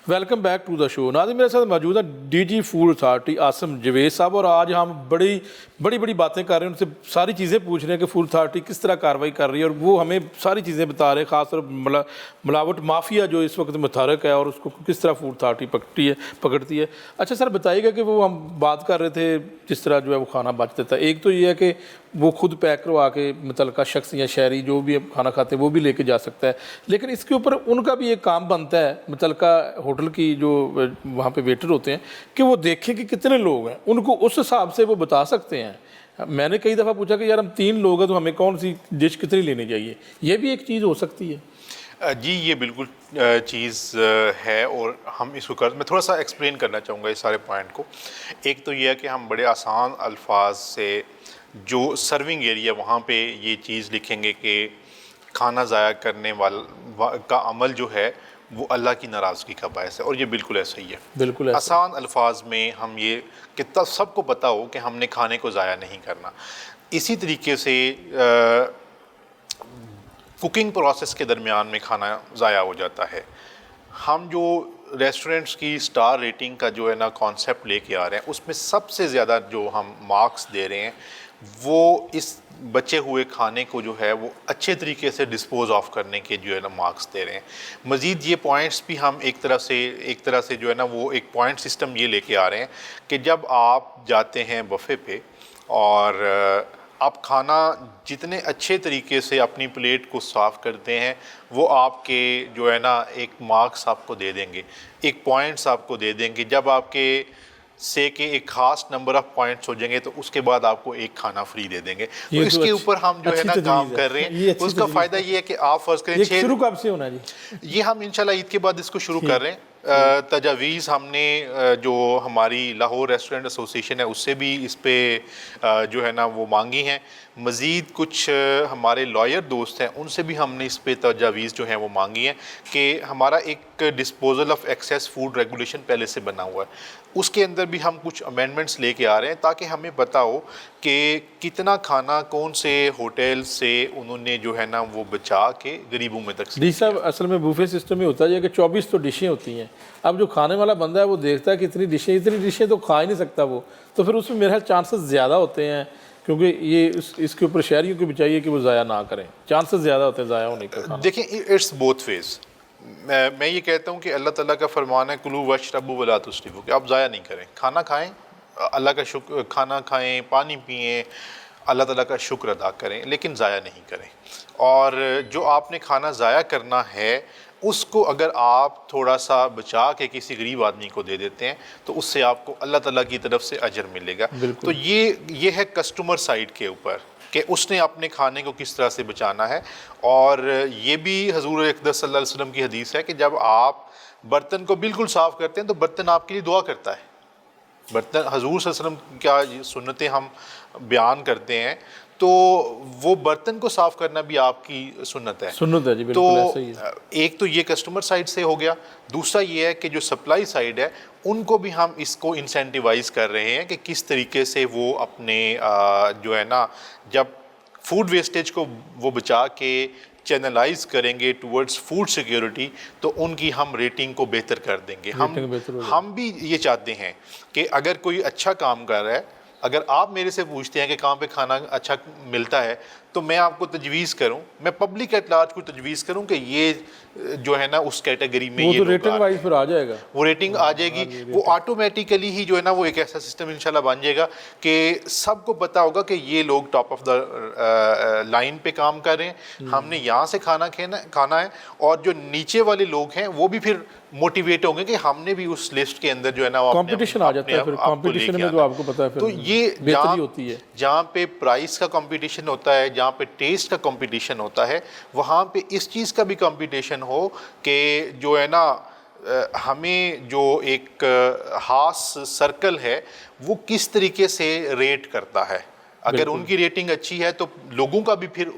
Welcome back to the show. ناظرین میرے ساتھ موجود ہے D G food authority Asim Javed صاحب, اور آج ہم بڑی باتیں کر رہے ہیں, ان سے ساری چیزیں پوچھ رہے ہیں کہ فوڈ اتھارٹی کس طرح کارروائی کر رہی ہے, اور وہ ہمیں ساری چیزیں بتا رہے ہیں, خاص طور پر ملاوٹ مافیا جو اس وقت متحرک ہے اور اس کو کس طرح فوڈ اتھارٹی پکڑتی ہے. اچھا سر بتائیے گا کہ وہ ہم بات کر رہے تھے جس طرح جو ہے وہ کھانا بچ دیتا ہے, ایک تو یہ ہے کہ وہ خود پیک کروا کے متعلقہ شخص یا شہری جو بھی کھانا کھاتے ہیں وہ بھی لے کے جا سکتا ہے, لیکن اس کے اوپر ان کا بھی ایک کام بنتا ہے متعلقہ ہوٹل کی جو وہاں پہ ویٹر ہوتے ہیں کہ وہ دیکھیں کہ کتنے لوگ ہیں, ان کو اس حساب سے وہ بتا سکتے ہیں. میں نے کئی دفعہ پوچھا کہ یار ہم 3 لوگ ہیں تو ہمیں کون سی ڈش کتنی لینی چاہیے, یہ بھی ایک چیز ہو سکتی ہے. جی یہ بالکل چیز ہے، اور ہم اس کو میں تھوڑا سا ایکسپلین کرنا چاہوں گا اس سارے پوائنٹ کو. ایک تو یہ ہے کہ ہم بڑے آسان الفاظ سے جو سرونگ ایریا وہاں پہ یہ چیز لکھیں گے کہ کھانا ضائع کرنے کا عمل جو ہے وہ اللہ کی ناراضگی کا باعث ہے، اور یہ بالکل ایسا ہی ہے. بالکل ایسا. آسان الفاظ میں ہم یہ کہ سب کو پتہ ہو کہ ہم نے کھانے کو ضائع نہیں کرنا. اسی طریقے سے کوکنگ پروسیس کے درمیان میں کھانا ضائع ہو جاتا ہے. ہم جو ریسٹورنٹس کی سٹار ریٹنگ کا جو ہے نا کانسیپٹ لے کے آ رہے ہیں، اس میں سب سے زیادہ جو ہم مارکس دے رہے ہیں وہ اس بچے ہوئے کھانے کو جو ہے وہ اچھے طریقے سے ڈسپوز آف کرنے کے جو ہے نا مارکس دے رہے ہیں. مزید یہ پوائنٹس بھی ہم ایک طرح سے جو ہے نا وہ ایک پوائنٹ سسٹم یہ لے کے آ رہے ہیں کہ جب آپ جاتے ہیں بفے پہ اور آپ کھانا جتنے اچھے طریقے سے اپنی پلیٹ کو صاف کرتے ہیں وہ آپ کے جو ہے نا ایک مارکس آپ کو دے دیں گے، ایک پوائنٹس آپ کو دے دیں گے. جب آپ کے سے کہ ایک خاص نمبر آف پوائنٹس ہو جائیں گے تو اس کے بعد آپ کو ایک کھانا فری دے دیں گے. تو اس کے اوپر ہم جو ہے نا کام کر رہے ہیں. اس کا فائدہ یہ ہے کہ آپ فرض کریں شروع کب سے ہونا جی؟ یہ ہم انشاءاللہ عید کے بعد اس کو شروع کر رہے ہیں. تجاویز ہم نے جو ہماری لاہور ریسٹورنٹ ایسوسیشن ہے اس سے بھی اس پہ جو ہے نا وہ مانگی ہیں. مزید کچھ ہمارے لائر دوست ہیں ان سے بھی ہم نے اس پہ تجاویز جو ہیں وہ مانگی ہیں کہ ہمارا ایک disposal of access food regulation پہلے سے بنا ہوا ہے، اس کے اندر بھی ہم کچھ امینڈمنٹس لے کے آ رہے ہیں تاکہ ہمیں پتہ ہو کہ کتنا کھانا کون سے ہوٹل سے انہوں نے جو ہے نا وہ بچا کے غریبوں میں تقسیم جی صاحب اصل میں بوفے سسٹم میں ہوتا ہے کہ 24 تو ڈشیں ہوتی ہیں. اب جو کھانے والا بندہ ہے وہ دیکھتا ہے کہ اتنی ڈشیں تو کھا ہی نہیں سکتا وہ، تو پھر اس میں میرے چانسز زیادہ ہوتے ہیں کیونکہ یہ اس کے اوپر شہریوں کو بھی چاہیے کہ وہ ضائع نہ کریں. چانسز زیادہ ہوتے ہیں ضائع ہونے کے. دیکھیں اٹس بوتھ فیز. میں یہ کہتا ہوں کہ اللہ تعالیٰ کا فرمان ہے کلو واشربوا ولا تسرفوا، کہ آپ ضائع نہیں کریں، کھانا کھائیں، اللہ کا شکر، کھانا کھائیں، پانی پئیں، اللہ تعالیٰ کا شکر ادا کریں، لیکن ضائع نہیں کریں. اور جو آپ نے کھانا ضائع کرنا ہے اس کو اگر آپ تھوڑا سا بچا کے کسی غریب آدمی کو دے دیتے ہیں تو اس سے آپ کو اللہ تعالیٰ کی طرف سے اجر ملے گا. تو یہ ہے کسٹمر سائڈ کے اوپر کہ اس نے اپنے کھانے کو کس طرح سے بچانا ہے. اور یہ بھی حضور اقدس صلی اللہ علیہ وسلم کی حدیث ہے کہ جب آپ برتن کو بالکل صاف کرتے ہیں تو برتن آپ کے لیے دعا کرتا ہے. برتن حضور صلی اللہ علیہ وسلم کیا سنتیں ہم بیان کرتے ہیں تو وہ برتن کو صاف کرنا بھی آپ کی سنت ہے. سنت ہے جی، بالکل ایسا ہی ہے. ایک تو یہ کسٹمر سائڈ سے ہو گیا. دوسرا یہ ہے کہ جو سپلائی سائڈ ہے ان کو بھی ہم اس کو انسینٹیوائز کر رہے ہیں کہ کس طریقے سے وہ اپنے جو ہے نا جب فوڈ ویسٹیج کو وہ بچا کے چینلائز کریں گے ٹورڈز فوڈ سیکیورٹی تو ان کی ہم ریٹنگ کو بہتر کر دیں گے. ہم بھی یہ چاہتے ہیں کہ اگر کوئی اچھا کام کر رہا ہے، اگر آپ میرے سے پوچھتے ہیں کہ کہاں پہ کھانا اچھا ملتا ہے تو میں آپ کو تجویز کروں، میں پبلک ایٹ لارج کو تجویز کروں کہ یہ جو ہے نا اس کیٹیگری میں یہ ریٹنگ وائز پھر آ جائے گا، وہ ریٹنگ آ جائے گی. وہ آٹومیٹیکلی ہی جو ہے نا وہ ایک ایسا سسٹم انشاءاللہ بن جائے گا کہ سب کو پتہ ہوگا کہ یہ لوگ ٹاپ آف دا لائن پہ کام کر رہے ہیں، ہم نے یہاں سے کھانا ہے. اور جو نیچے والے لوگ ہیں وہ بھی پھر موٹیویٹ ہوں گے کہ ہم نے بھی اس لسٹ کے اندر جو ہے نا کمپٹیشن آ جاتا ہے. پھر کمپٹیشن میں تو آپ کو پتہ ہے تو یہ بہتری ہوتی ہے. جہاں پہ پرائس کا کمپٹیشن ہوتا ہے، جہاں پہ ٹیسٹ کا کمپٹیشن ہوتا ہے، وہاں پہ اس چیز کا بھی کمپٹیشن ہو کہ جو ہے نا ہمیں جو ایک خاص سرکل ہے وہ کس طریقے سے ریٹ کرتا ہے. اگر ان کی ریٹنگ اچھی ہے تو لوگوں کا بھی پھر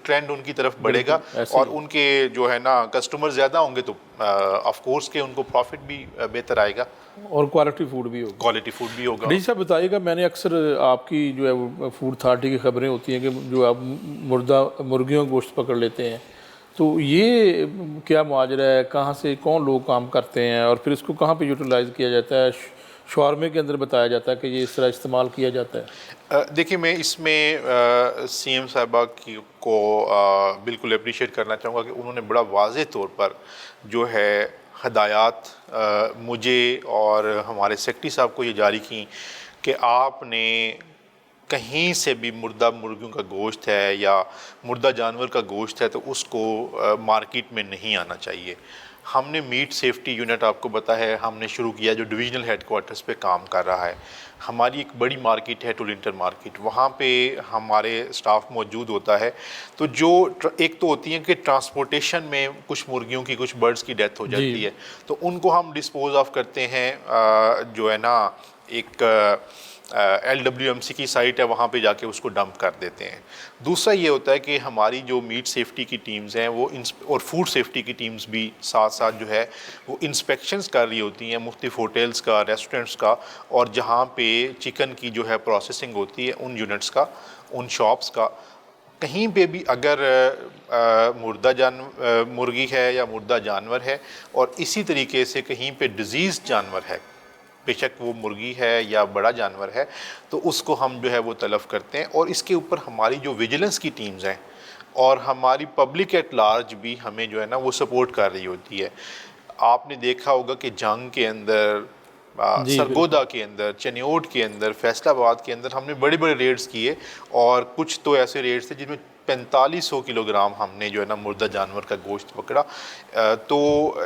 ٹرینڈ ان کی طرف بڑھے گا اور ان کے جو ہے نا کسٹمر زیادہ ہوں گے تو آف کورس کہ ان کو پروفٹ بھی بہتر آئے گا اور کوالٹی فوڈ بھی ہوگا. ڈی صاحب بتائیے گا، میں نے اکثر آپ کی جو ہے فوڈ اتھارٹی کی خبریں ہوتی ہیں کہ جو آپ مرغیوں گوشت پکڑ لیتے ہیں، تو یہ کیا ماجرا ہے؟ کہاں سے کون لوگ کام کرتے ہیں اور پھر اس کو کہاں پہ یوٹیلائز کیا جاتا ہے؟ شاورمے کے اندر بتایا جاتا ہے کہ یہ اس طرح استعمال کیا جاتا ہے. دیکھیں میں اس میں سی ایم صاحبہ کو بالکل اپریشیٹ کرنا چاہوں گا کہ انہوں نے بڑا واضح طور پر جو ہے ہدایات مجھے اور ہمارے سیکرٹری صاحب کو یہ جاری کی کہ آپ نے کہیں سے بھی مردہ مرغیوں کا گوشت ہے یا مردہ جانور کا گوشت ہے تو اس کو مارکیٹ میں نہیں آنا چاہیے. ہم نے میٹ سیفٹی یونٹ آپ کو پتہ ہے ہم نے شروع کیا جو ڈویژنل ہیڈ کوارٹرز پہ کام کر رہا ہے. ہماری ایک بڑی مارکیٹ ہے ٹولنٹن مارکیٹ, وہاں پہ ہمارے سٹاف موجود ہوتا ہے. تو جو ایک تو ہوتی ہیں کہ ٹرانسپورٹیشن میں کچھ مرغیوں کی کچھ برڈز کی ڈیتھ ہو جاتی ہے تو ان کو ہم ڈسپوز آف کرتے ہیں جو ہے نا ایک LWMC کی سائٹ ہے وہاں پہ جا کے اس کو ڈمپ کر دیتے ہیں. دوسرا یہ ہوتا ہے کہ ہماری جو میٹ سیفٹی کی ٹیمز ہیں وہ اور فوڈ سیفٹی کی ٹیمز بھی ساتھ ساتھ جو ہے وہ انسپیکشنز کر رہی ہوتی ہیں مختلف ہوٹلز کا, ریسٹورنٹس کا, اور جہاں پہ چکن کی جو ہے پروسیسنگ ہوتی ہے ان یونٹس کا, ان شاپس کا. کہیں پہ بھی اگر مردہ مرغی ہے یا مردہ جانور ہے اور اسی طریقے سے کہیں پہ ڈیزیز جانور ہے, بے شک وہ مرغی ہے یا بڑا جانور ہے, تو اس کو ہم جو ہے وہ تلف کرتے ہیں. اور اس کے اوپر ہماری جو ویجیلنس کی ٹیمز ہیں اور ہماری پبلک ایٹ لارج بھی ہمیں جو ہے نا وہ سپورٹ کر رہی ہوتی ہے. آپ نے دیکھا ہوگا کہ جنگ کے اندر, سرگودا کے اندر, چنیوٹ کے اندر, فیصل آباد کے اندر ہم نے بڑے بڑے ریڈز کیے, اور کچھ تو ایسے ریڈز تھے جن میں 4500 کلو گرام ہم نے جو ہے نا مردہ جانور کا گوشت پکڑا. تو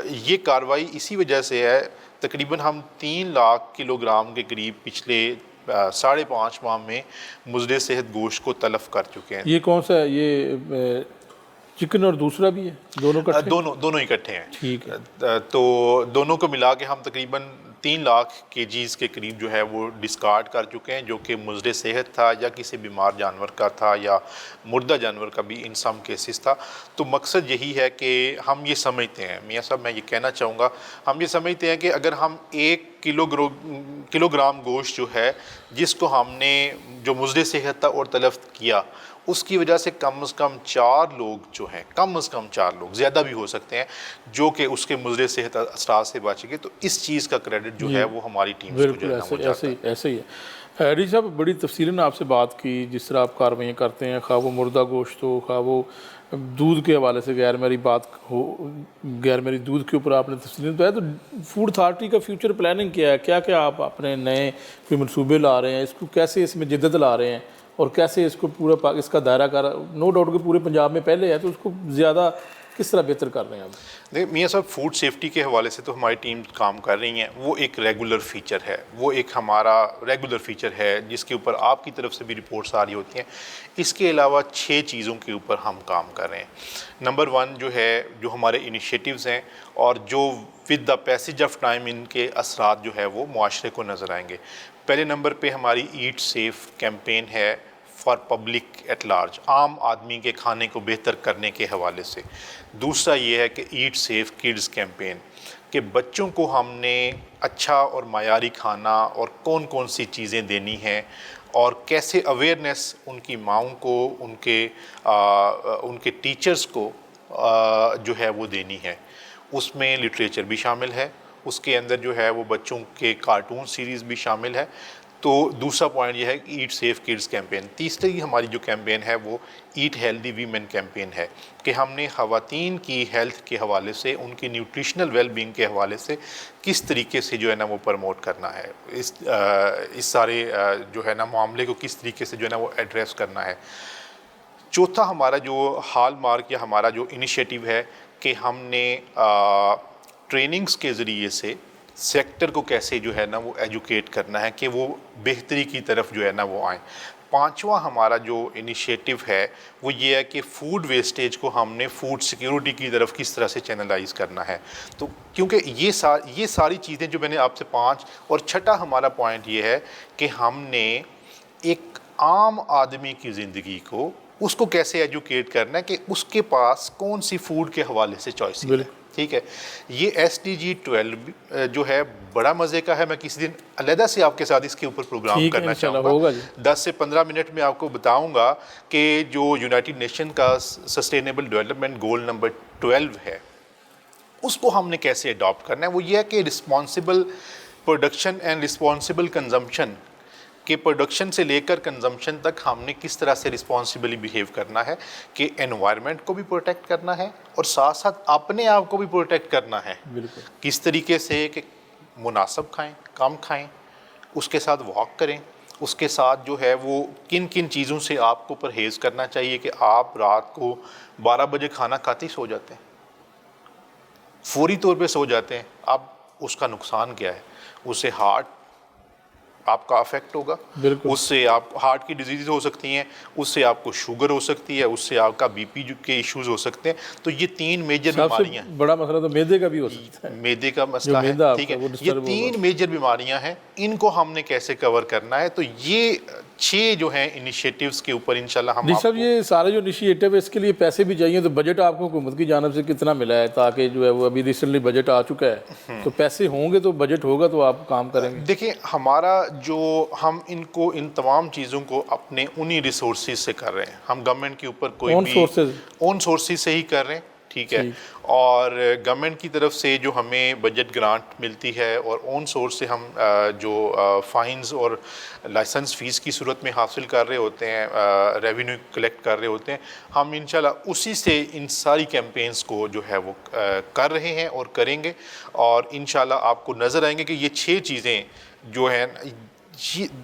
یہ کارروائی اسی وجہ سے ہے. تقریباً ہم 3 لاکھ کلو گرام کے قریب پچھلے 5.5 ماہ میں مزرعہ صحت گوشت کو تلف کر چکے ہیں. یہ کون سا ہے؟ یہ چکن اور دوسرا بھی ہے, دونوں اکٹھے؟ دونوں اکٹھے ہیں. ٹھیک ہے. تو دونوں کو ملا کے ہم تقریباً 3 لاکھ kgs کے قریب جو ہے وہ ڈسکارڈ کر چکے ہیں, جو کہ مزرعہ صحت تھا یا کسی بیمار جانور کا تھا یا مردہ جانور کا بھی ان سم کیسز تھا. تو مقصد یہی ہے کہ ہم یہ سمجھتے ہیں, میاں صاحب میں یہ کہنا چاہوں گا, ہم یہ سمجھتے ہیں کہ اگر ہم 1 کلو گرام گوشت جو ہے جس کو ہم نے جو مزرعہ صحت تھا اور تلف کیا, اس کی وجہ سے کم از کم 4 لوگ جو ہیں, کم از کم 4 لوگ, زیادہ بھی ہو سکتے ہیں, جو کہ اس کے مزرعہ صحت اثرات سے بچ گئے, تو اس چیز کا کریڈٹ جو ہے وہ ہماری ٹیم کو جو ہے نا وہ جاتا ہے. ایسے ہی ہے. ایڈی صاحب بڑی تفصیل نے آپ سے بات کی, جس طرح آپ کارروائیاں کرتے ہیں, خواہ وہ مردہ گوشت ہو, خواہ وہ دودھ کے حوالے سے غیر معیاری بات ہو, غیر معیاری دودھ کے اوپر آپ نے تفصیل بتایا. تو فوڈ اتھارٹی کا فیوچر پلاننگ کیا ہے؟ کیا کیا آپ اپنے نئے کوئی منصوبے لا رہے ہیں, اس کو کیسے اس میں جدت لا رہے ہیں, اور کیسے اس کو پورا اس کا دائرہ کار نو ڈاؤٹ کہ پورے پنجاب میں پہلے ہے, تو اس کو زیادہ کس طرح بہتر کر رہے ہیں آپ؟ دیکھیں میاں صاحب, فوڈ سیفٹی کے حوالے سے تو ہماری ٹیم کام کر رہی ہیں. وہ ایک ریگولر فیچر ہے, وہ ایک ہمارا ریگولر فیچر ہے جس کے اوپر آپ کی طرف سے بھی رپورٹس آ رہی ہوتی ہیں. اس کے علاوہ 6 چیزوں کے اوپر ہم کام کر رہے ہیں. نمبر 1 جو ہے, جو ہمارے انیشیٹیوز ہیں اور جو with the passage of time ان کے اثرات جو ہے وہ معاشرے کو نظر آئیں گے. پہلے نمبر پہ ہماری ایٹ سیف کیمپین ہے فار پبلک ایٹ لارج, عام آدمی کے کھانے کو بہتر کرنے کے حوالے سے. دوسرا یہ ہے کہ ایٹ سیف کڈز کیمپین, کہ بچوں کو ہم نے اچھا اور معیاری کھانا اور کون کون سی چیزیں دینی ہیں اور کیسے اویئرنیس ان کی ماؤں کو, ان کے ٹیچرز کو جو ہے وہ دینی ہے. اس میں لٹریچر بھی شامل ہے, اس کے اندر جو ہے وہ بچوں کے کارٹون سیریز بھی شامل ہے. تو دوسرا پوائنٹ یہ ہے کہ ایٹ سیف کڈز کیمپین. تیسری ہماری جو کیمپین ہے وہ ایٹ ہیلدی ویمن کیمپین ہے, کہ ہم نے خواتین کی ہیلتھ کے حوالے سے, ان کی نیوٹریشنل ویل بینگ کے حوالے سے کس طریقے سے جو ہے نا وہ پروموٹ کرنا ہے, اس سارے جو ہے نا معاملے کو کس طریقے سے جو ہے نا وہ ایڈریس کرنا ہے. چوتھا ہمارا جو ہال مارک یا ہمارا جو انیشیٹیو ہے کہ ہم نے ٹریننگز کے ذریعے سے سیکٹر کو کیسے جو ہے نا وہ ایجوکیٹ کرنا ہے کہ وہ بہتری کی طرف جو ہے نا وہ آئیں. پانچواں ہمارا جو انیشیٹیو ہے وہ یہ ہے کہ فوڈ ویسٹیج کو ہم نے فوڈ سیکیورٹی کی طرف کس طرح سے چینلائز کرنا ہے. تو کیونکہ یہ ساری چیزیں جو میں نے آپ سے 5, اور چھٹا ہمارا پوائنٹ یہ ہے کہ ہم نے ایک عام آدمی کی زندگی کو, اس کو کیسے ایجوکیٹ کرنا ہے کہ اس کے پاس کون سی فوڈ کے حوالے سے چوائسز ہے. ٹھیک ہے, یہ SDG 12 جو ہے بڑا مزے کا ہے. میں کسی دن علیحدہ سے آپ کے ساتھ اس کے اوپر پروگرام کرنا چاہوں گا. 10 سے 15 منٹ میں آپ کو بتاؤں گا کہ جو یونائٹڈ نیشن کا سسٹینیبل ڈیولپمنٹ گول نمبر 12 ہے, اس کو ہم نے کیسے اڈاپٹ کرنا ہے. وہ یہ ہے کہ responsible production and responsible consumption, کہ پروڈکشن سے لے کر کنزمپشن تک ہم نے کس طرح سے رسپانسبلی بیہیو کرنا ہے, کہ انوائرمنٹ کو بھی پروٹیکٹ کرنا ہے اور ساتھ ساتھ اپنے آپ کو بھی پروٹیکٹ کرنا ہے. کس طریقے سے کہ مناسب کھائیں, کم کھائیں, اس کے ساتھ واک کریں, اس کے ساتھ جو ہے وہ کن کن چیزوں سے آپ کو پرہیز کرنا چاہیے کہ آپ رات کو 12 بجے کھانا کھاتے ہی سو جاتے ہیں, فوری طور پہ سو جاتے ہیں. اب اس کا نقصان کیا ہے؟ اس سے ہارٹ آپ کا افیکٹ ہوگا, اس سے آپ ہارٹ کی ڈیزیز ہو سکتی ہیں, اس سے آپ کو شوگر ہو سکتی ہے, اس سے آپ کا بی پی کے ایشوز ہو سکتے ہیں. تو یہ 3 میجر بیماریاں ہیں. بڑا مسئلہ تو میدے کا بھی ہو سکتا ہے, میدے کا مسئلہ ہے, ٹھیک ہے. یہ 3 میجر بیماریاں ہیں, ان کو ہم نے کیسے کور کرنا ہے؟ تو یہ 6 جو ہیں انیشیٹیوز کے اوپر انشاءاللہ ہم جی صاحب, یہ سارے جو انیشیٹو ہے اس کے لیے پیسے بھی چاہیے, تو بجٹ آپ کو حکومت کی جانب سے کتنا ملا ہے تاکہ جو ہے وہ ابھی ریسنٹلی بجٹ آ چکا ہے, تو پیسے ہوں گے تو بجٹ ہوگا تو آپ کام کریں گے؟ دیکھیں, ہمارا جو ہم ان تمام چیزوں کو اپنے انہی ریسورسز سے کر رہے ہیں. ہم گورنمنٹ کے اوپر کوئی بھی اون سورسز سے ہی کر رہے ہیں, ٹھیک ہے. اور گورنمنٹ کی طرف سے جو ہمیں بجٹ گرانٹ ملتی ہے اور اون سورس سے ہم جو فائنز اور لائسنس فیس کی صورت میں حاصل کر رہے ہوتے ہیں, ریونیو کلیکٹ کر رہے ہوتے ہیں, ہم انشاءاللہ اسی سے ان ساری کیمپینز کو جو ہے وہ کر رہے ہیں اور کریں گے. اور انشاءاللہ آپ کو نظر آئیں گے کہ یہ 6 چیزیں جو ہیں,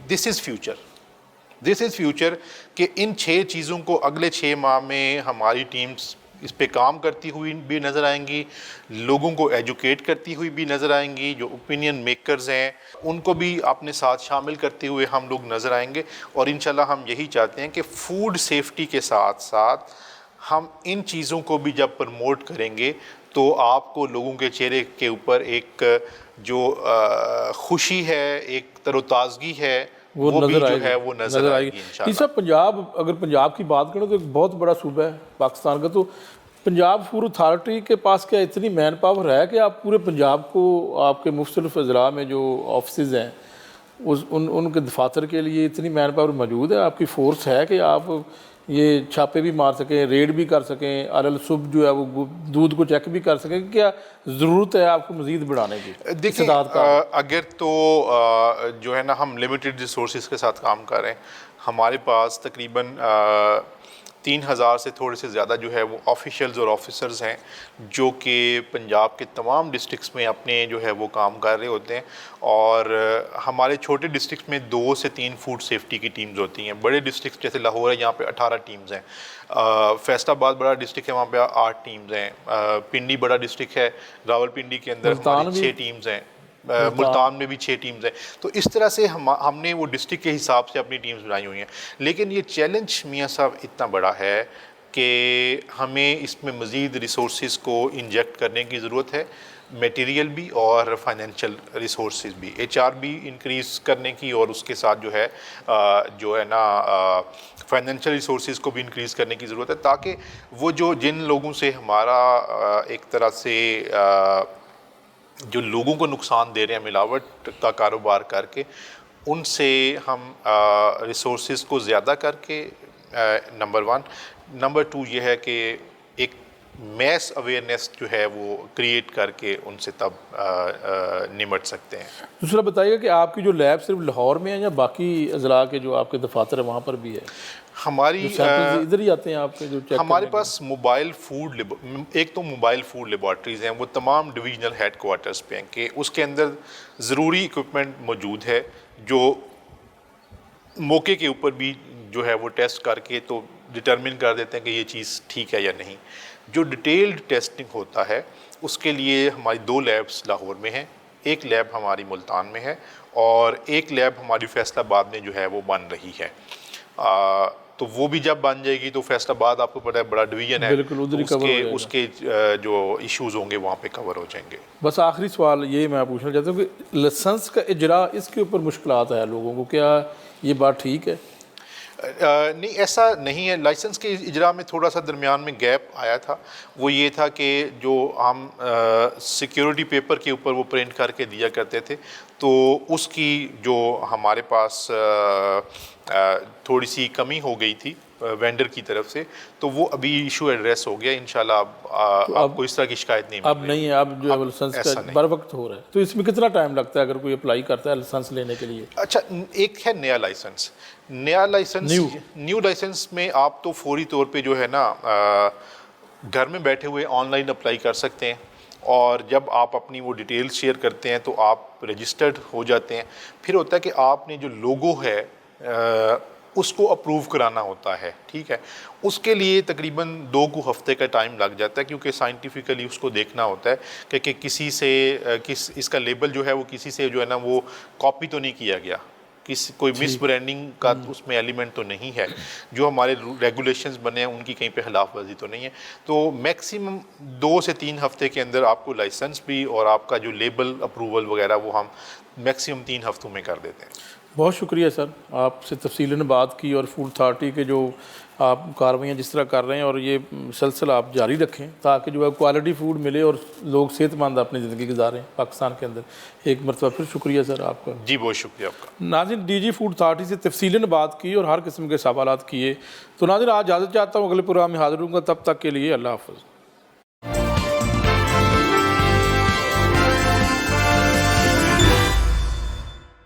دس از فیوچر, کہ ان 6 چیزوں کو اگلے 6 ماہ میں ہماری ٹیمز اس پہ کام کرتی ہوئی بھی نظر آئیں گی, لوگوں کو ایجوکیٹ کرتی ہوئی بھی نظر آئیں گی, جو اوپینین میکرز ہیں ان کو بھی اپنے ساتھ شامل کرتے ہوئے ہم لوگ نظر آئیں گے. اور انشاءاللہ ہم یہی چاہتے ہیں کہ فوڈ سیفٹی کے ساتھ ساتھ ہم ان چیزوں کو بھی جب پروموٹ کریں گے تو آپ کو لوگوں کے چہرے کے اوپر ایک جو خوشی ہے, ایک تر و تازگی ہے, وہ بھی جو ہے وہ نظر آئے گی انشاءاللہ. صاحب پنجاب, اگر پنجاب کی بات کریں تو ایک بہت بڑا صوبہ ہے پاکستان کا, تو پنجاب فوڈ اتھارٹی کے پاس کیا اتنی مین پاور ہے کہ آپ پورے پنجاب کو, آپ کے مختلف اضلاع میں جو آفسز ہیں ان کے دفاتر کے لیے اتنی مین پاور موجود ہے, آپ کی فورس ہے کہ آپ یہ چھاپے بھی مار سکیں, ریڈ بھی کر سکیں, صبح جو ہے وہ دودھ کو چیک بھی کر سکیں؟ کیا ضرورت ہے آپ کو مزید بڑھانے کی؟ دیکھیں, اگر تو جو ہے نا ہم لمیٹڈ ریسورسز کے ساتھ کام کر رہے ہیں, ہمارے پاس تقریباً 3000 سے تھوڑے سے زیادہ جو ہے وہ آفیشلز اور آفیسرز ہیں جو کہ پنجاب کے تمام ڈسٹرکٹس میں اپنے جو ہے وہ کام کر رہے ہوتے ہیں. اور ہمارے چھوٹے ڈسٹرکٹس میں 2 سے 3 فوڈ سیفٹی کی ٹیمز ہوتی ہیں. بڑے ڈسٹرکٹس جیسے لاہور ہے, یہاں پہ 18 ٹیمز ہیں. فیصل آباد بڑا ڈسٹرکٹ ہے, وہاں پہ 8 ٹیمز ہیں. پنڈی بڑا ڈسٹرکٹ ہے, راول پنڈی کے اندر ہماری 6 ٹیمز ہیں. ملتان میں بھی 6 ٹیمز ہیں. تو اس طرح سے ہم نے وہ ڈسٹرکٹ کے حساب سے اپنی ٹیمز بنائی ہوئی ہیں. لیکن یہ چیلنج میاں صاحب اتنا بڑا ہے کہ ہمیں اس میں مزید ریسورسز کو انجیکٹ کرنے کی ضرورت ہے, میٹیریل بھی اور فائنینشیل ریسورسز بھی, HR بھی انکریز کرنے کی, اور اس کے ساتھ جو ہے نا فائنینشیل ریسورسز کو بھی انکریز کرنے کی ضرورت ہے, تاکہ وہ جن لوگوں سے ہمارا ایک طرح سے جو لوگوں کو نقصان دے رہے ہیں ملاوٹ کا کاروبار کر کے, ان سے ہم ریسورسز کو زیادہ کر کے, نمبر 1. نمبر 2 یہ ہے کہ ایک میس اویئرنیس جو ہے وہ کریٹ کر کے ان سے تب نمٹ سکتے ہیں. دوسرا بتائیے کہ آپ کی جو لیب صرف لاہور میں ہے یا باقی اضلاع کے جو آپ کے دفاتر ہیں وہاں پر بھی ہے؟ ہماری ادھر ہی آتے ہیں آپ کے جو چیک ہمارے پاس موبائل فوڈ, ایک تو موبائل فوڈ لیبارٹریز ہیں, وہ تمام ڈویژنل ہیڈ کوارٹرز پہ ہیں کہ اس کے اندر ضروری اکوپمنٹ موجود ہے جو موقع کے اوپر بھی جو ہے وہ ٹیسٹ کر کے تو ڈٹرمن کر دیتے ہیں کہ یہ چیز ٹھیک ہے یا نہیں. جو ڈیٹیلڈ ٹیسٹنگ ہوتا ہے اس کے لیے ہماری 2 لیبس لاہور میں ہیں, ایک لیب ہماری ملتان میں ہے, اور ایک لیب ہماری فیصل آباد میں جو ہے وہ بن رہی ہے. تو وہ بھی جب بن جائے گی تو فیصل آباد آپ کو پتہ ہے بڑا ڈویژن ہے, اس کے جو ایشوز ہوں گے وہاں پہ کور ہو جائیں گے. بس آخری سوال یہ میں پوچھنا چاہتا ہوں کہ لائسنس کا اجرا, اس کے اوپر مشکلات ہے لوگوں کو, کیا یہ بات ٹھیک ہے؟ نہیں, ایسا نہیں ہے. لائسنس کے اجرا میں تھوڑا سا درمیان میں گیپ آیا تھا. وہ یہ تھا کہ جو ہم سیکیورٹی پیپر کے اوپر وہ پرنٹ کر کے دیا کرتے تھے, تو اس کی جو ہمارے پاس تھوڑی سی کمی ہو گئی تھی وینڈر کی طرف سے, تو وہ ابھی ایشو ایڈریس ہو گیا. انشاءاللہ آپ کو اس طرح کی شکایت نہیں اب نہیں ہے, اب جو ہے لائسنس کا بر وقت ہو رہا ہے. تو اس میں کتنا ٹائم لگتا ہے اگر کوئی اپلائی کرتا ہے لائسنس لینے کے لیے؟ اچھا, ایک ہے نیا لائسنس. نیو لائسنس میں آپ تو فوری طور پہ جو ہے نا گھر میں بیٹھے ہوئے آن لائن اپلائی کر سکتے ہیں, اور جب آپ اپنی وہ ڈیٹیلز شیئر کرتے ہیں تو آپ رجسٹرڈ ہو جاتے ہیں. پھر ہوتا ہے کہ آپ نے جو لوگو ہے اس کو اپروو کرانا ہوتا ہے، ٹھیک ہے، اس کے لیے تقریباً 2 ہفتے کا ٹائم لگ جاتا ہے، کیونکہ سائنٹیفکلی اس کو دیکھنا ہوتا ہے کہ کسی سے اس کا لیبل جو ہے وہ کسی سے جو ہے نا وہ کاپی تو نہیں کیا گیا، کوئی مس برانڈنگ کا اس میں ایلیمنٹ تو نہیں ہے، جو ہمارے ریگولیشنز بنے ہیں ان کی کہیں پہ خلاف ورزی تو نہیں ہے۔ تو میکسیمم 2 سے 3 ہفتے کے اندر آپ کو لائسنس بھی اور آپ کا جو لیبل اپروول وغیرہ وہ ہم میکسیمم 3 ہفتوں میں کر دیتے ہیں۔ بہت شکریہ سر، آپ سے تفصیلاً بات کی اور فوڈ اتھارٹی کے جو آپ کارروائیاں جس طرح کر رہے ہیں اور یہ مسلسل آپ جاری رکھیں تاکہ جو ہے کوالٹی فوڈ ملے اور لوگ صحت مند اپنی زندگی گزاریں پاکستان کے اندر۔ ایک مرتبہ پھر شکریہ سر آپ کا۔ جی بہت شکریہ آپ کا۔ ناظرین، ڈی جی فوڈ اتھارٹی سے تفصیلاً بات کی اور ہر قسم کے سوالات کیے۔ تو ناظرین آج اجازت چاہتا ہوں، اگلے پروگرام میں حاضر ہوں گا، تب تک کے لیے اللہ حافظ۔